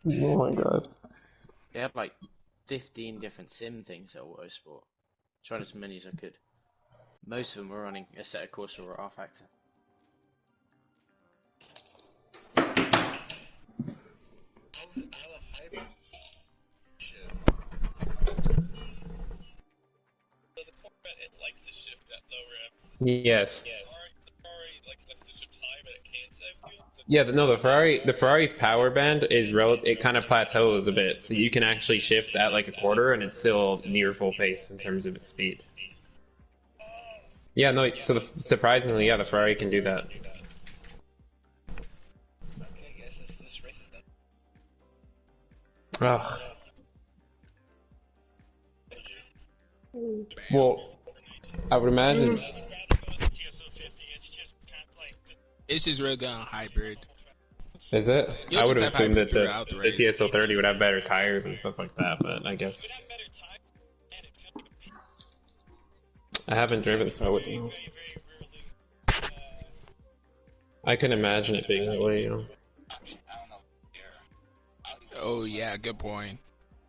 Oh my god. They had like 15 different sim things at Autosport. Tried as many as I could. Most of them were running a set of course or R Factor. It likes to shift at low reps. Yes. The Ferrari like likes to shift high, but it can't save you. So Yeah, no, the Ferrari's power band is it kind of plateaus a bit, so you can actually shift at like a quarter, and it's still near full pace in terms of its speed. Yeah, no, so surprisingly, yeah, the Ferrari can do that. Ugh. Well, I would imagine. It's just really good on hybrid. Is it? You'll I would have just have assumed that hybrid throughout the the race. TSO30 would have better tires and stuff like that, but I guess I haven't driven, so I wouldn't know. I can imagine it being that way, you know. Oh yeah, good point.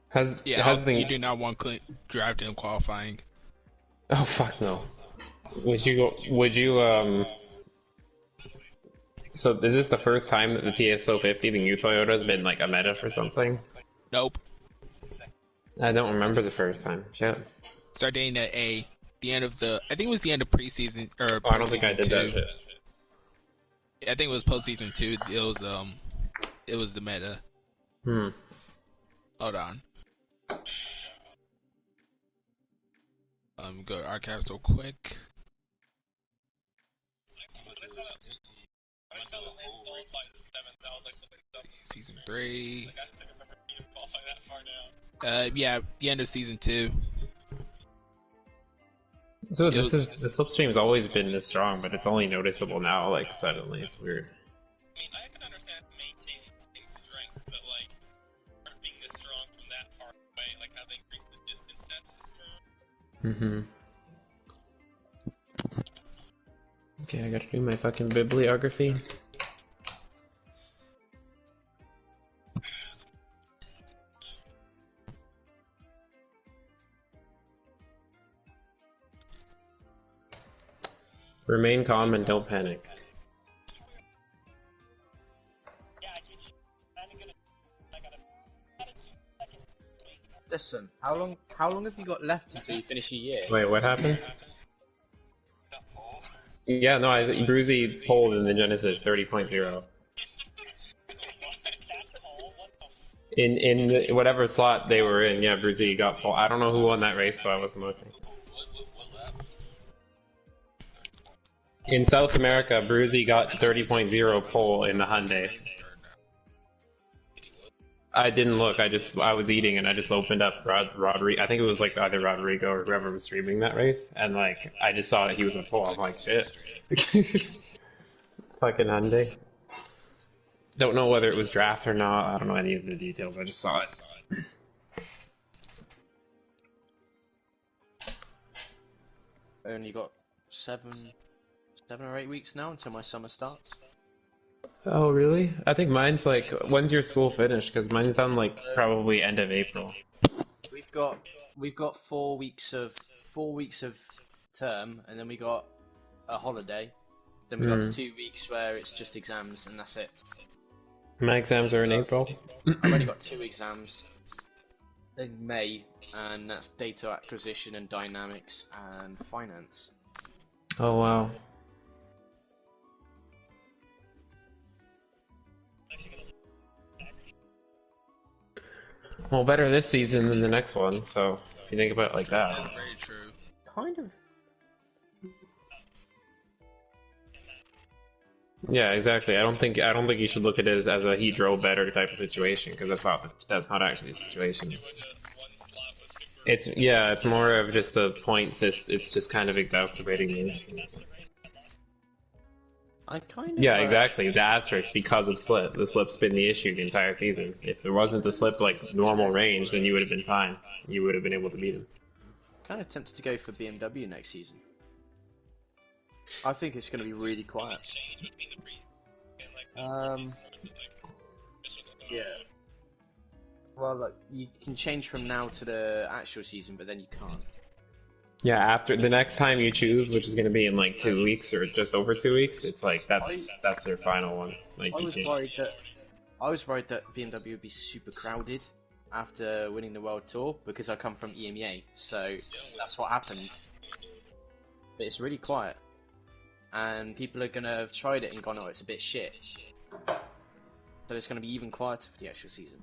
Has You the do not want clean drive in qualifying. Oh fuck no. Would you So is this the first time that the TSO50, the new Toyota, has been like a meta for something? Nope. I don't remember the first time. Shit. Starting at the end of I think it was the end of preseason or Oh, I don't think I did two. that shit. I think it was postseason 2. It was the meta. Hmm. Hold on. Go to archives real quick. Season 3. Yeah, the end of season 2. So the slipstream's always been this strong, but it's only noticeable now, like suddenly. It's weird. I mean, I can understand maintaining strength, but like being this strong from that far away, like how they increase the distance, that's the strong. Mm-hmm. Okay, I gotta do my fucking bibliography. Remain calm and don't panic. Listen, how long have you got left until you finish a year? Wait, what happened? Yeah, no, Bruzy pulled in the Genesis 30.0. In whatever slot they were in, yeah, Bruzy got pulled. I don't know who won that race, though. I wasn't looking. In South America, Bruzy got 30.0 pole in the Hyundai. I didn't look. I was eating and I just opened up Rodrigo. I think it was like either Rodrigo or whoever was streaming that race, and like I just saw that he was in pole. I'm like, shit. Fucking Hyundai. Don't know whether it was draft or not. I don't know any of the details. I just saw it. I only got 7 or 8 weeks now until my summer starts. Oh really? I think mine's like, when's your school finished? Because mine's done like probably end of April. We've got 4 weeks of term, and then we got a holiday. Then we got 2 weeks where it's just exams, and that's it. My exams are in April. I've only got 2 exams. in May, and that's data acquisition and dynamics and finance. Oh wow. Well, better this season than the next one, so if you think about it like That's that. very true. Kind of. Yeah, exactly. I don't think you should look at it as a he drove better type of situation, because that's not actually the situation. It's more of just a point. It's just kind of exacerbating the issue. I kind of. Yeah, exactly. The asterisk because of slip. The slip's been the issue the entire season. If there wasn't the slip like normal range, then you would have been fine. You would have been able to beat him. Kind of tempted to go for BMW next season. I think it's going to be really quiet. Yeah. Well, like, you can change from now to the actual season, but then you can't. Yeah, after the next time you choose, which is going to be in like 2 weeks or just over 2 weeks, it's like that's their final one. Like I was worried that BMW would be super crowded after winning the World Tour because I come from EMEA, so that's what happens. But it's really quiet, and people are gonna have tried it and gone, "Oh, it's a bit shit." So it's gonna be even quieter for the actual season.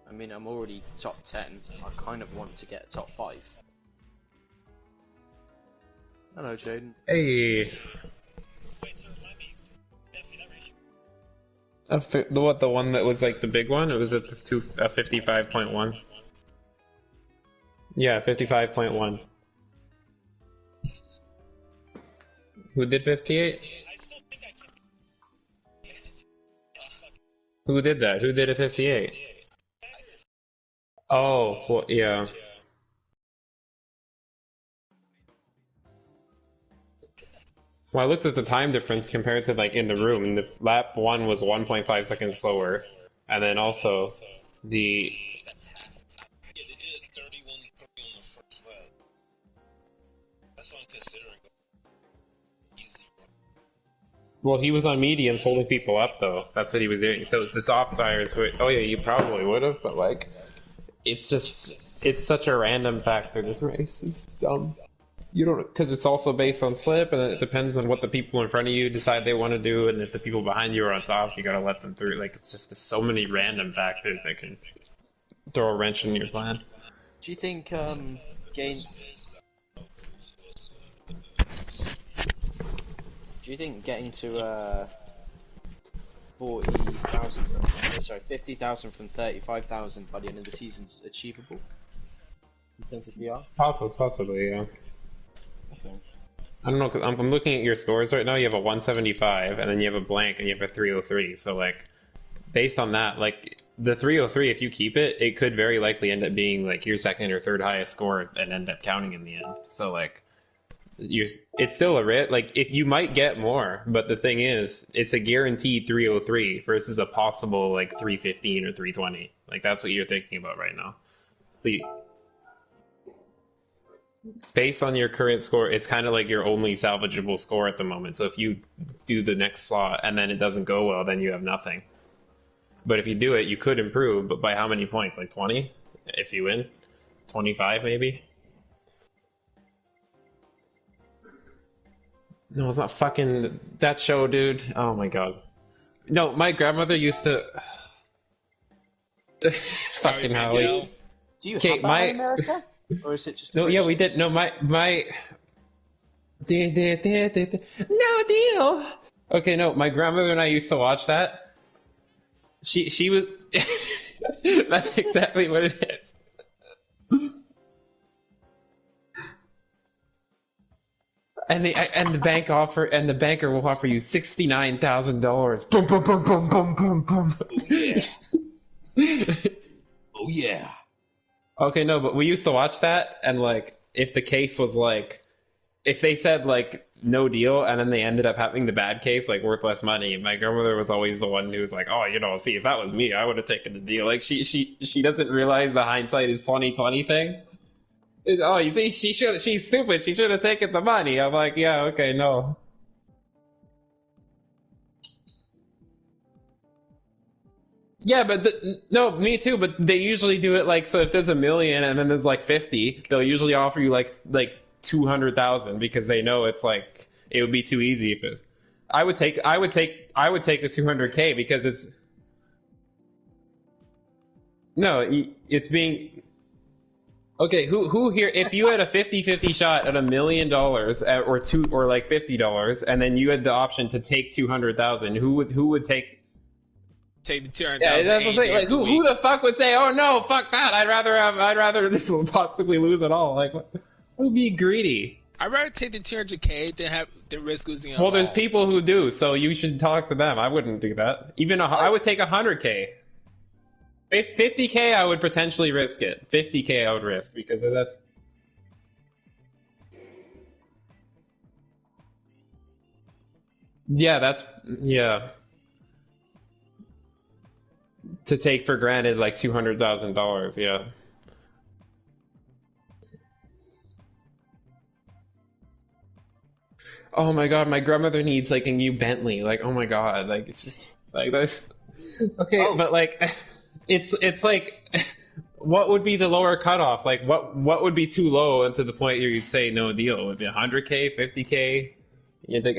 I mean, I'm already top 10. I kind of want to get top 5. Hello, Jaden. Hey. The one that was like the big one? It was at the 55.1. Yeah, 55.1. Who did 58? Who did that? Who did a 58? Oh, well, yeah. Well, I looked at the time difference compared to like in the room, and the lap 1 was 1.5 seconds slower, and then also the. Yeah, they did 31.3 on the first lap. That's what I'm considering. Easy. Well, he was on mediums holding people up though. That's what he was doing. So the soft tires were. Oh yeah, you probably would have, but like, it's such a random factor. This race is dumb. You don't, because it's also based on slip, and it depends on what the people in front of you decide they want to do, and if the people behind you are on softs, you gotta let them through. Like, it's just so many random factors that can throw a wrench in your plan. Do you think getting to 50,000 from 35,000 by the end of the season is achievable in terms of DR? Possibly, yeah. Okay. I don't know, cause I'm looking at your scores right now. You have a 175, and then you have a blank, and you have a 303. So, like, based on that, like, the 303, if you keep it, it could very likely end up being, like, your second or third highest score and end up counting in the end. So, like, it's still a risk. Like, if you might get more, but the thing is, it's a guaranteed 303 versus a possible, like, 315 or 320. Like, that's what you're thinking about right now. So based on your current score, it's kind of like your only salvageable score at the moment. So if you do the next slot and then it doesn't go well, then you have nothing. But if you do it, you could improve, but by how many points? Like 20? If you win? 25 maybe? No, it's not fucking that show, dude. Oh my god. No, my grandmother used to fucking Howie. Do you have that in America? Or is it just no? Yeah, we did. No, my no deal. Okay, no, my grandmother and I used to watch that. She was. That's exactly what it is. And the banker will offer you $69,000. Boom, boom, boom, boom, boom, boom, boom. Yeah. Oh yeah. Okay, no, but we used to watch that, and like, if the case was like, if they said like no deal, and then they ended up having the bad case, like worth less money, my grandmother was always the one who was like, oh, see, if that was me, I would have taken the deal. Like, she doesn't realize the hindsight is 20/20 thing. Oh, you see, she's stupid. She should have taken the money. I'm like, yeah, okay, no. Yeah, but no, me too. But they usually do it like, so if there's 1 million and then there's like 50, they'll usually offer you like 200,000 because they know it's like it would be too easy if it. I would take the 200K because it's it's being okay. Who here? If you had a 50-50 shot at $1 million or like $50, and then you had the option to take 200,000, who would take? Take the 200,000. Yeah, that's what I'm saying. Like, who the fuck would say, "Oh no, fuck that"? I'd rather just possibly lose it all. Like, what would be greedy? I'd rather take the 200K than risk losing it. Well, there's people who do, so you should talk to them. I wouldn't do that. I would take 100K. 50K, I would potentially risk it. 50K, I would risk because that's. Yeah. To take for granted like $200,000, yeah. Oh my god, my grandmother needs like a new Bentley. Like, oh my god, like it's just like that's okay, but like it's like what would be the lower cutoff? Like what would be too low and to the point where you'd say no deal? Would it be 100K, 50K? You think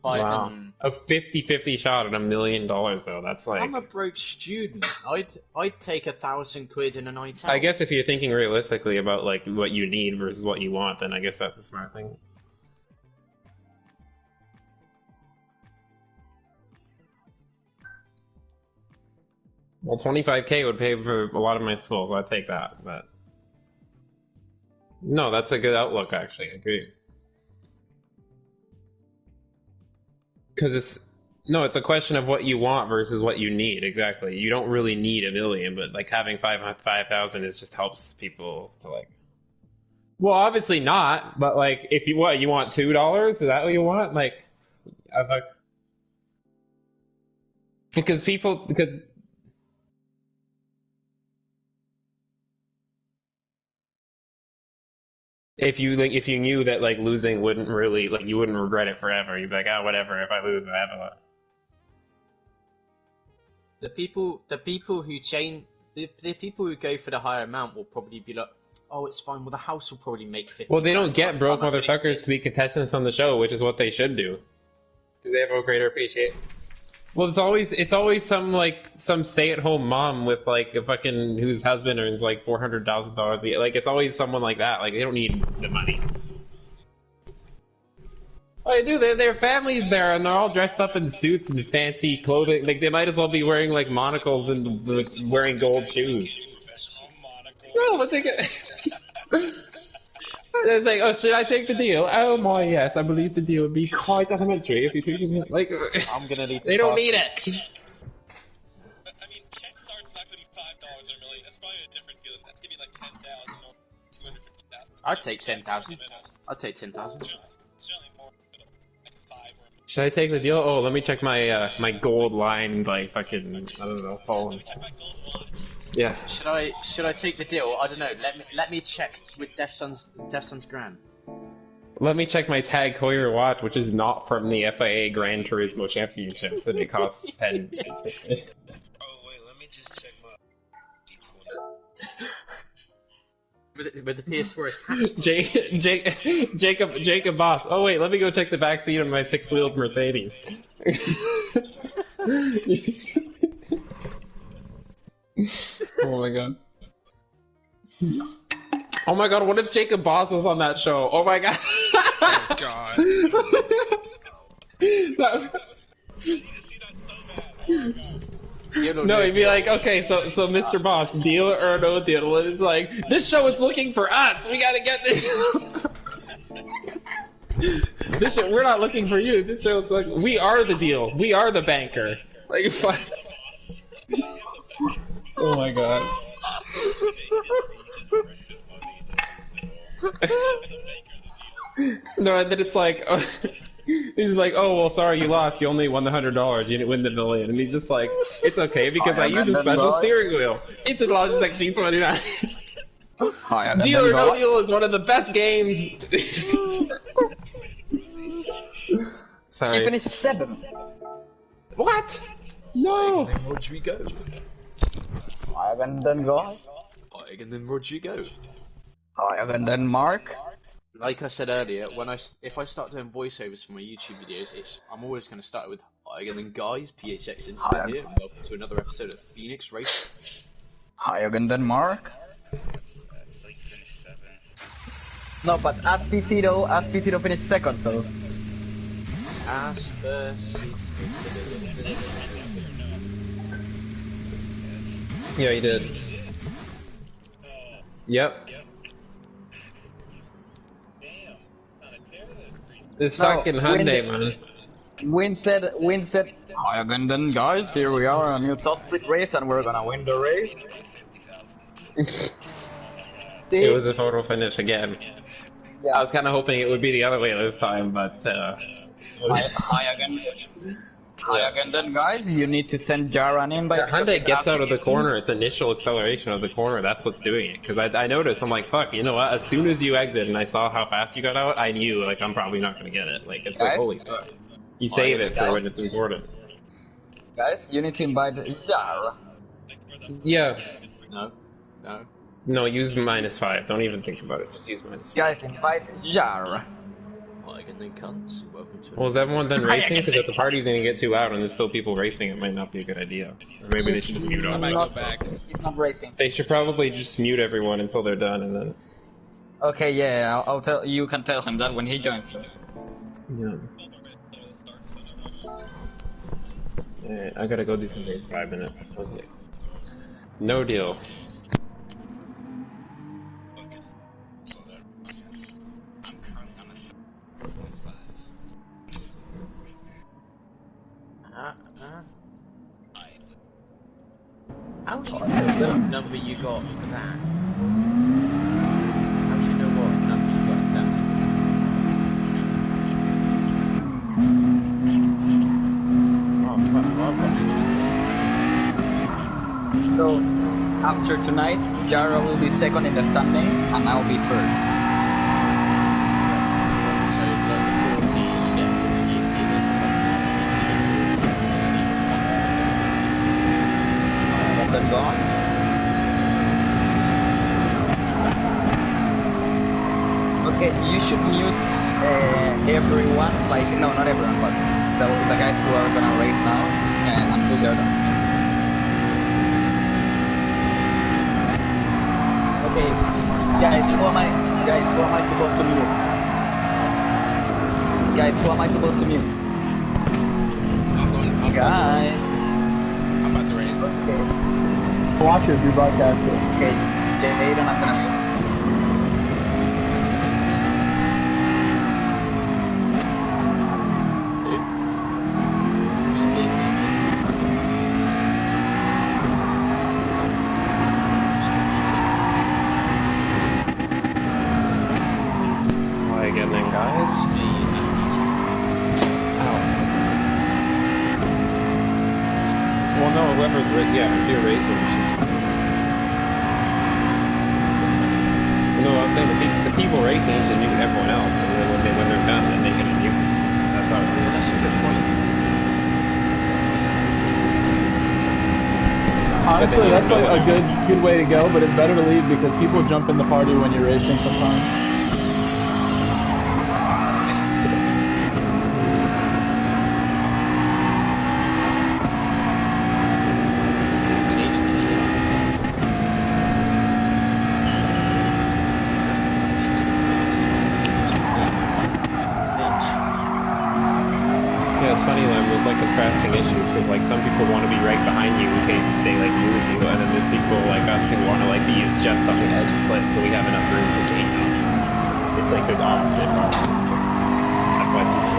wow. A 50-50 shot at $1 million though, that's like I'm a broke student. I'd take 1,000 quid in a night out. I guess if you're thinking realistically about like what you need versus what you want, then I guess that's the smart thing. Well, 25K would pay for a lot of my schools, so I'd take that, but no, that's a good outlook actually, I agree. Because it's a question of what you want versus what you need. Exactly. You don't really need 1 million, but like having 5,000 is just helps people to like. Well, obviously not, but like if you want $2? Is that what you want? Like, because if you knew that like losing wouldn't really like you wouldn't regret it forever, you'd be like, oh whatever, if I lose I have a lot. The people who go for the higher amount will probably be like, oh, it's fine. Well, the house will probably make 50. Well, they don't get broke motherfuckers to be contestants on the show, which is what they should do. Do they have a greater appreciation? Well, it's always some stay-at-home mom with like a fucking whose husband earns like $400,000 a year. Like it's always someone like that. Like they don't need the money. Oh, they do. Their families there, and they're all dressed up in suits and fancy clothing. Like they might as well be wearing like monocles and wearing gold shoes. No, but they get. It's like, oh, should I take the deal? Oh my, yes, I believe the deal would be quite complimentary if you took it. Like, I'm gonna need. They don't need it. But, I mean, Checkstar's not gonna be $5 or $1 million. That's probably a different deal. That's gonna be like 10,000 or 250,000. I'd take 10,000. I'd take 10,000. Certainly more, like 5 or. Should I take the deal? Oh, let me check my my gold line, like fucking I don't know, phone. Let me check my gold watch. Yeah. Should I take the deal? I don't know. Let me check with Def Sun's gran. Let me check my Tag Heuer watch, which is not from the FIA Gran Turismo Championships, and it costs 10. Oh wait, let me just check my. With the PS4 attached. Jacob Boss. Oh wait, let me go check the back seat of my 6-wheeled Mercedes. Oh my god. Oh my god, what if Jacob Boss was on that show? Oh my god. Oh god. No, he'd be like, okay, so Mr. Boss, deal or no deal? And it's like, this show is looking for us. We gotta get this. This show, we're not looking for you. This show's like, we are the deal. We are the banker. Like, oh my god. No, and then it's like, he's like, oh, well, sorry, you lost. You only won the $100. You didn't win the $1 million. And he's just like, it's okay because I use a special steering wheel. It's a Logitech G29. Deal or No Deal is one of the best games. Sorry. He finished 7th. What? No! And then Rodrigo. And then guys. And then Rodrigo. And then Mark. Like I said earlier, if I start doing voiceovers for my YouTube videos, I'm always going to start with and then guys, PHX in here, and welcome to another episode of Phoenix Race. And then Mark. No, but Aspicito finished 2nd, so. Yeah, he did. Yep. This fucking Hyundai, man. Win said, and then guys, here we are on a new top split race, and we're gonna win the race. It was a photo finish again. Yeah. I was kind of hoping it would be the other way this time, but again then guys, you need to send Jaran in by... So Hyundai gets out of the corner, its initial acceleration of the corner, that's what's doing it. Because I noticed, I'm like, fuck, you know what, as soon as you exit and I saw how fast you got out, I knew, like, I'm probably not going to get it. Like, it's like, holy fuck. You save it for when it's important. Guys, you need to invite Jar. Yeah. No. No, use -5. Don't even think about it. Just use -5. Guys, invite Jar. And then cunts. Welcome to Well, is everyone done racing? Because if the party's going to get too loud and there's still people racing, it might not be a good idea. Or maybe they should just mute all. He's not racing. They should probably just mute everyone until they're done, and then... Okay, yeah, I'll tell you. Can tell him that when he joins. Yeah. Alright, I gotta go do something in 5 minutes. Okay. No deal. How do you know what number you got for that? How do you know what number you got in terms of... Oh fuck, well, I've got no chances. So, after tonight, Jara will be 2nd in the standing, and I'll be 3rd. So, like the 40, you get 40 if you're in the top 9, if you're 40, Then gone. Okay, you should mute everyone, like, no, not everyone, but the guys who are gonna race now, until they're done. Okay, guys, who am I supposed to mute? Guys, who am I supposed to mute? Guys. I'm about to race. Okay. Watch it, you broadcast it. Okay, Jaden, I'm gonna mute. Hi again then, guys. Well, no, whoever's if you're racing, you should just... No, I'm saying the people racing should mute everyone else, and then when they're done, then they can unmute. That's how it's... That's a good point. Honestly, that's like a good way to go, but it's better to leave because people jump in the party when you're racing sometimes. There's like contrasting issues because like some people want to be right behind you in case they like lose you, and then there's people like us who want to like be just on the edge of slip so we have enough room to take them. It's like this opposite problems. That's why people.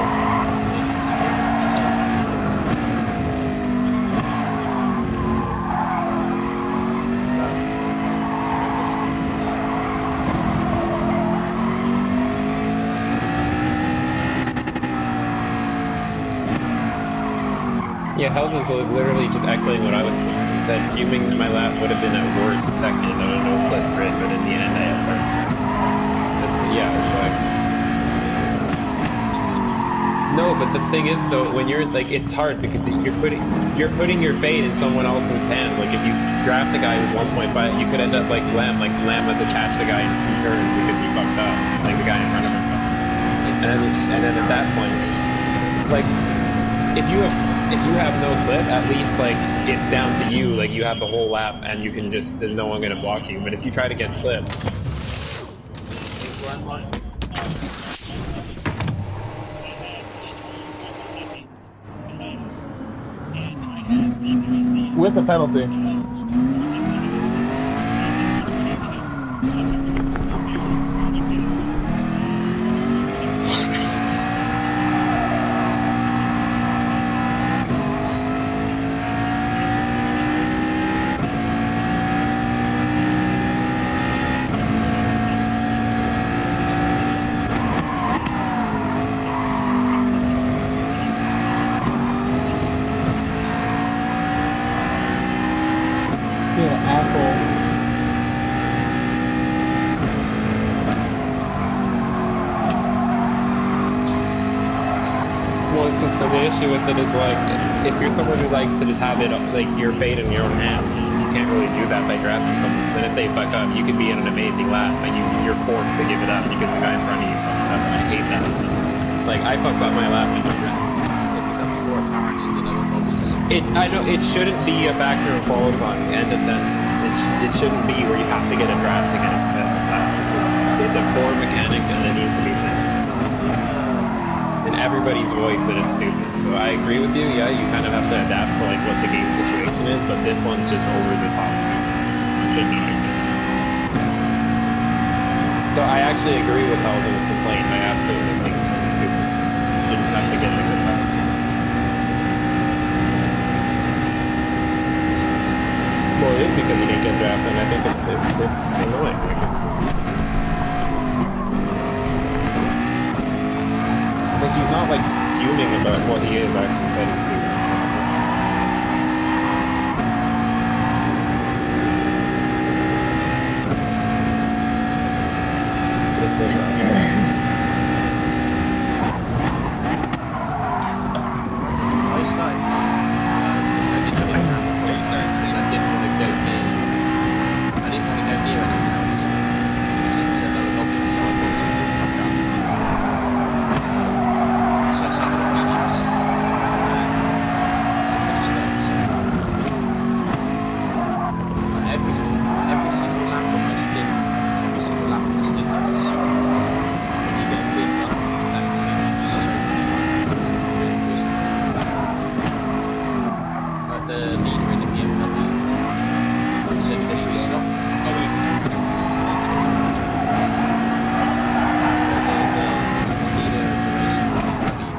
Yeah, Hells is literally just echoing what I was thinking. It said fuming in my lap would have been at worst second on a no-slip grid, but in the end I have third. It's like... No, but the thing is though, when you're like, it's hard because you're putting your fate in someone else's hands. Like if you draft the guy who's 1.5, you could end up like Lamb had to catch the guy in 2 turns because he fucked up, like the guy in front of him. And then at that point, like if you have no slip, at least like it's down to you. Like you have the whole lap, and you can just there's no one gonna block you. But if you try to get slip. With a penalty. The issue with it is like, if you're someone who likes to just have it like your fate in your own hands, you can't really do that by drafting someone. And if they fuck up, you could be in an amazing lap, but you're forced to give it up because the guy in front of you fucked up. And I hate that. Like I fucked up my lap when It becomes more apparent in the lower bodies. I know it shouldn't be a factor of qualifying. End of sentence. It shouldn't be where you have to get a draft to get a lap. It's a poor mechanic, and it needs to be fixed. In everybody's voice that it's stupid. So I agree with you. Yeah, you kind of have to adapt to like what the game situation is, but this one's just over the top stupid. So it should not exist. So I actually agree with Halden's complaint. I absolutely think it's stupid. So you shouldn't have to get a good lap. Well, it is because he didn't get drafted, and I think it's annoying. Like he's not like fuming about what he is. I said he's fuming. This goes outside. I started because I didn't get time for because I didn't want to go near. I didn't want to go near anyone else. Since there were not been cycles and they fuck up. So I started on mediums. I finished that. Every single lap on my stint, that was so consistent. When you get a big one, that saves you so much time. Like the leader in the BMW, said in the free stop. The leader of the race in the BMW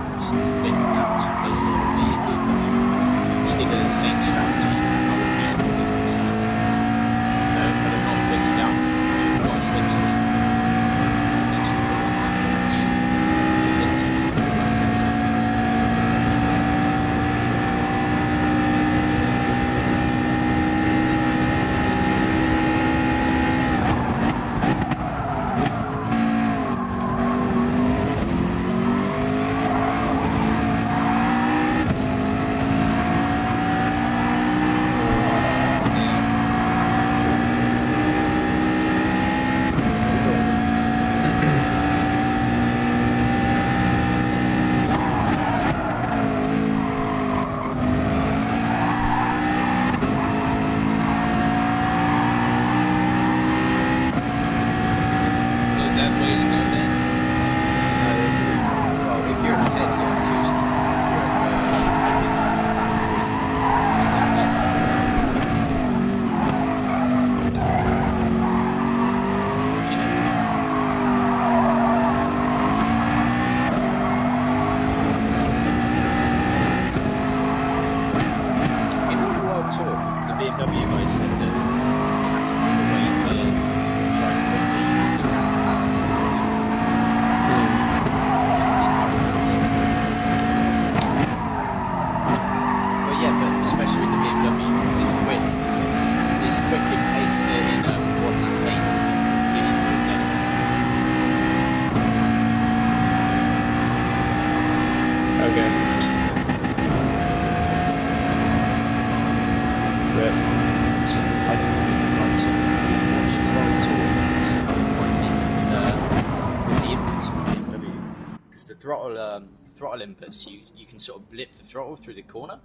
throttle inputs, you can sort of blip the throttle through the corner.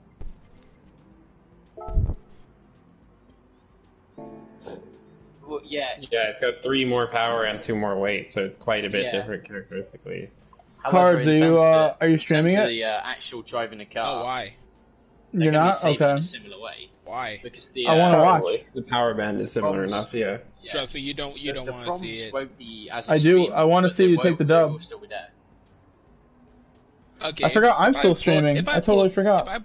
Well, yeah. Yeah, it's got 3 more power and 2 more weight, so it's quite a bit Yeah. different characteristically. However, Cards, are you streaming in terms it? of the actual driving a car, Oh, why? they're You're gonna be not? saving Okay. in a similar way. Why? Because the I wanna watch. Probably. The power band is similar Problems- enough, yeah. yeah, Trust me, you don't the want to problems see it. won't be as I extreme. do. I want to but see they you take won't- the they will dub. still be there. Okay. I forgot I'm if still pull- streaming. if I totally pull- forgot. If I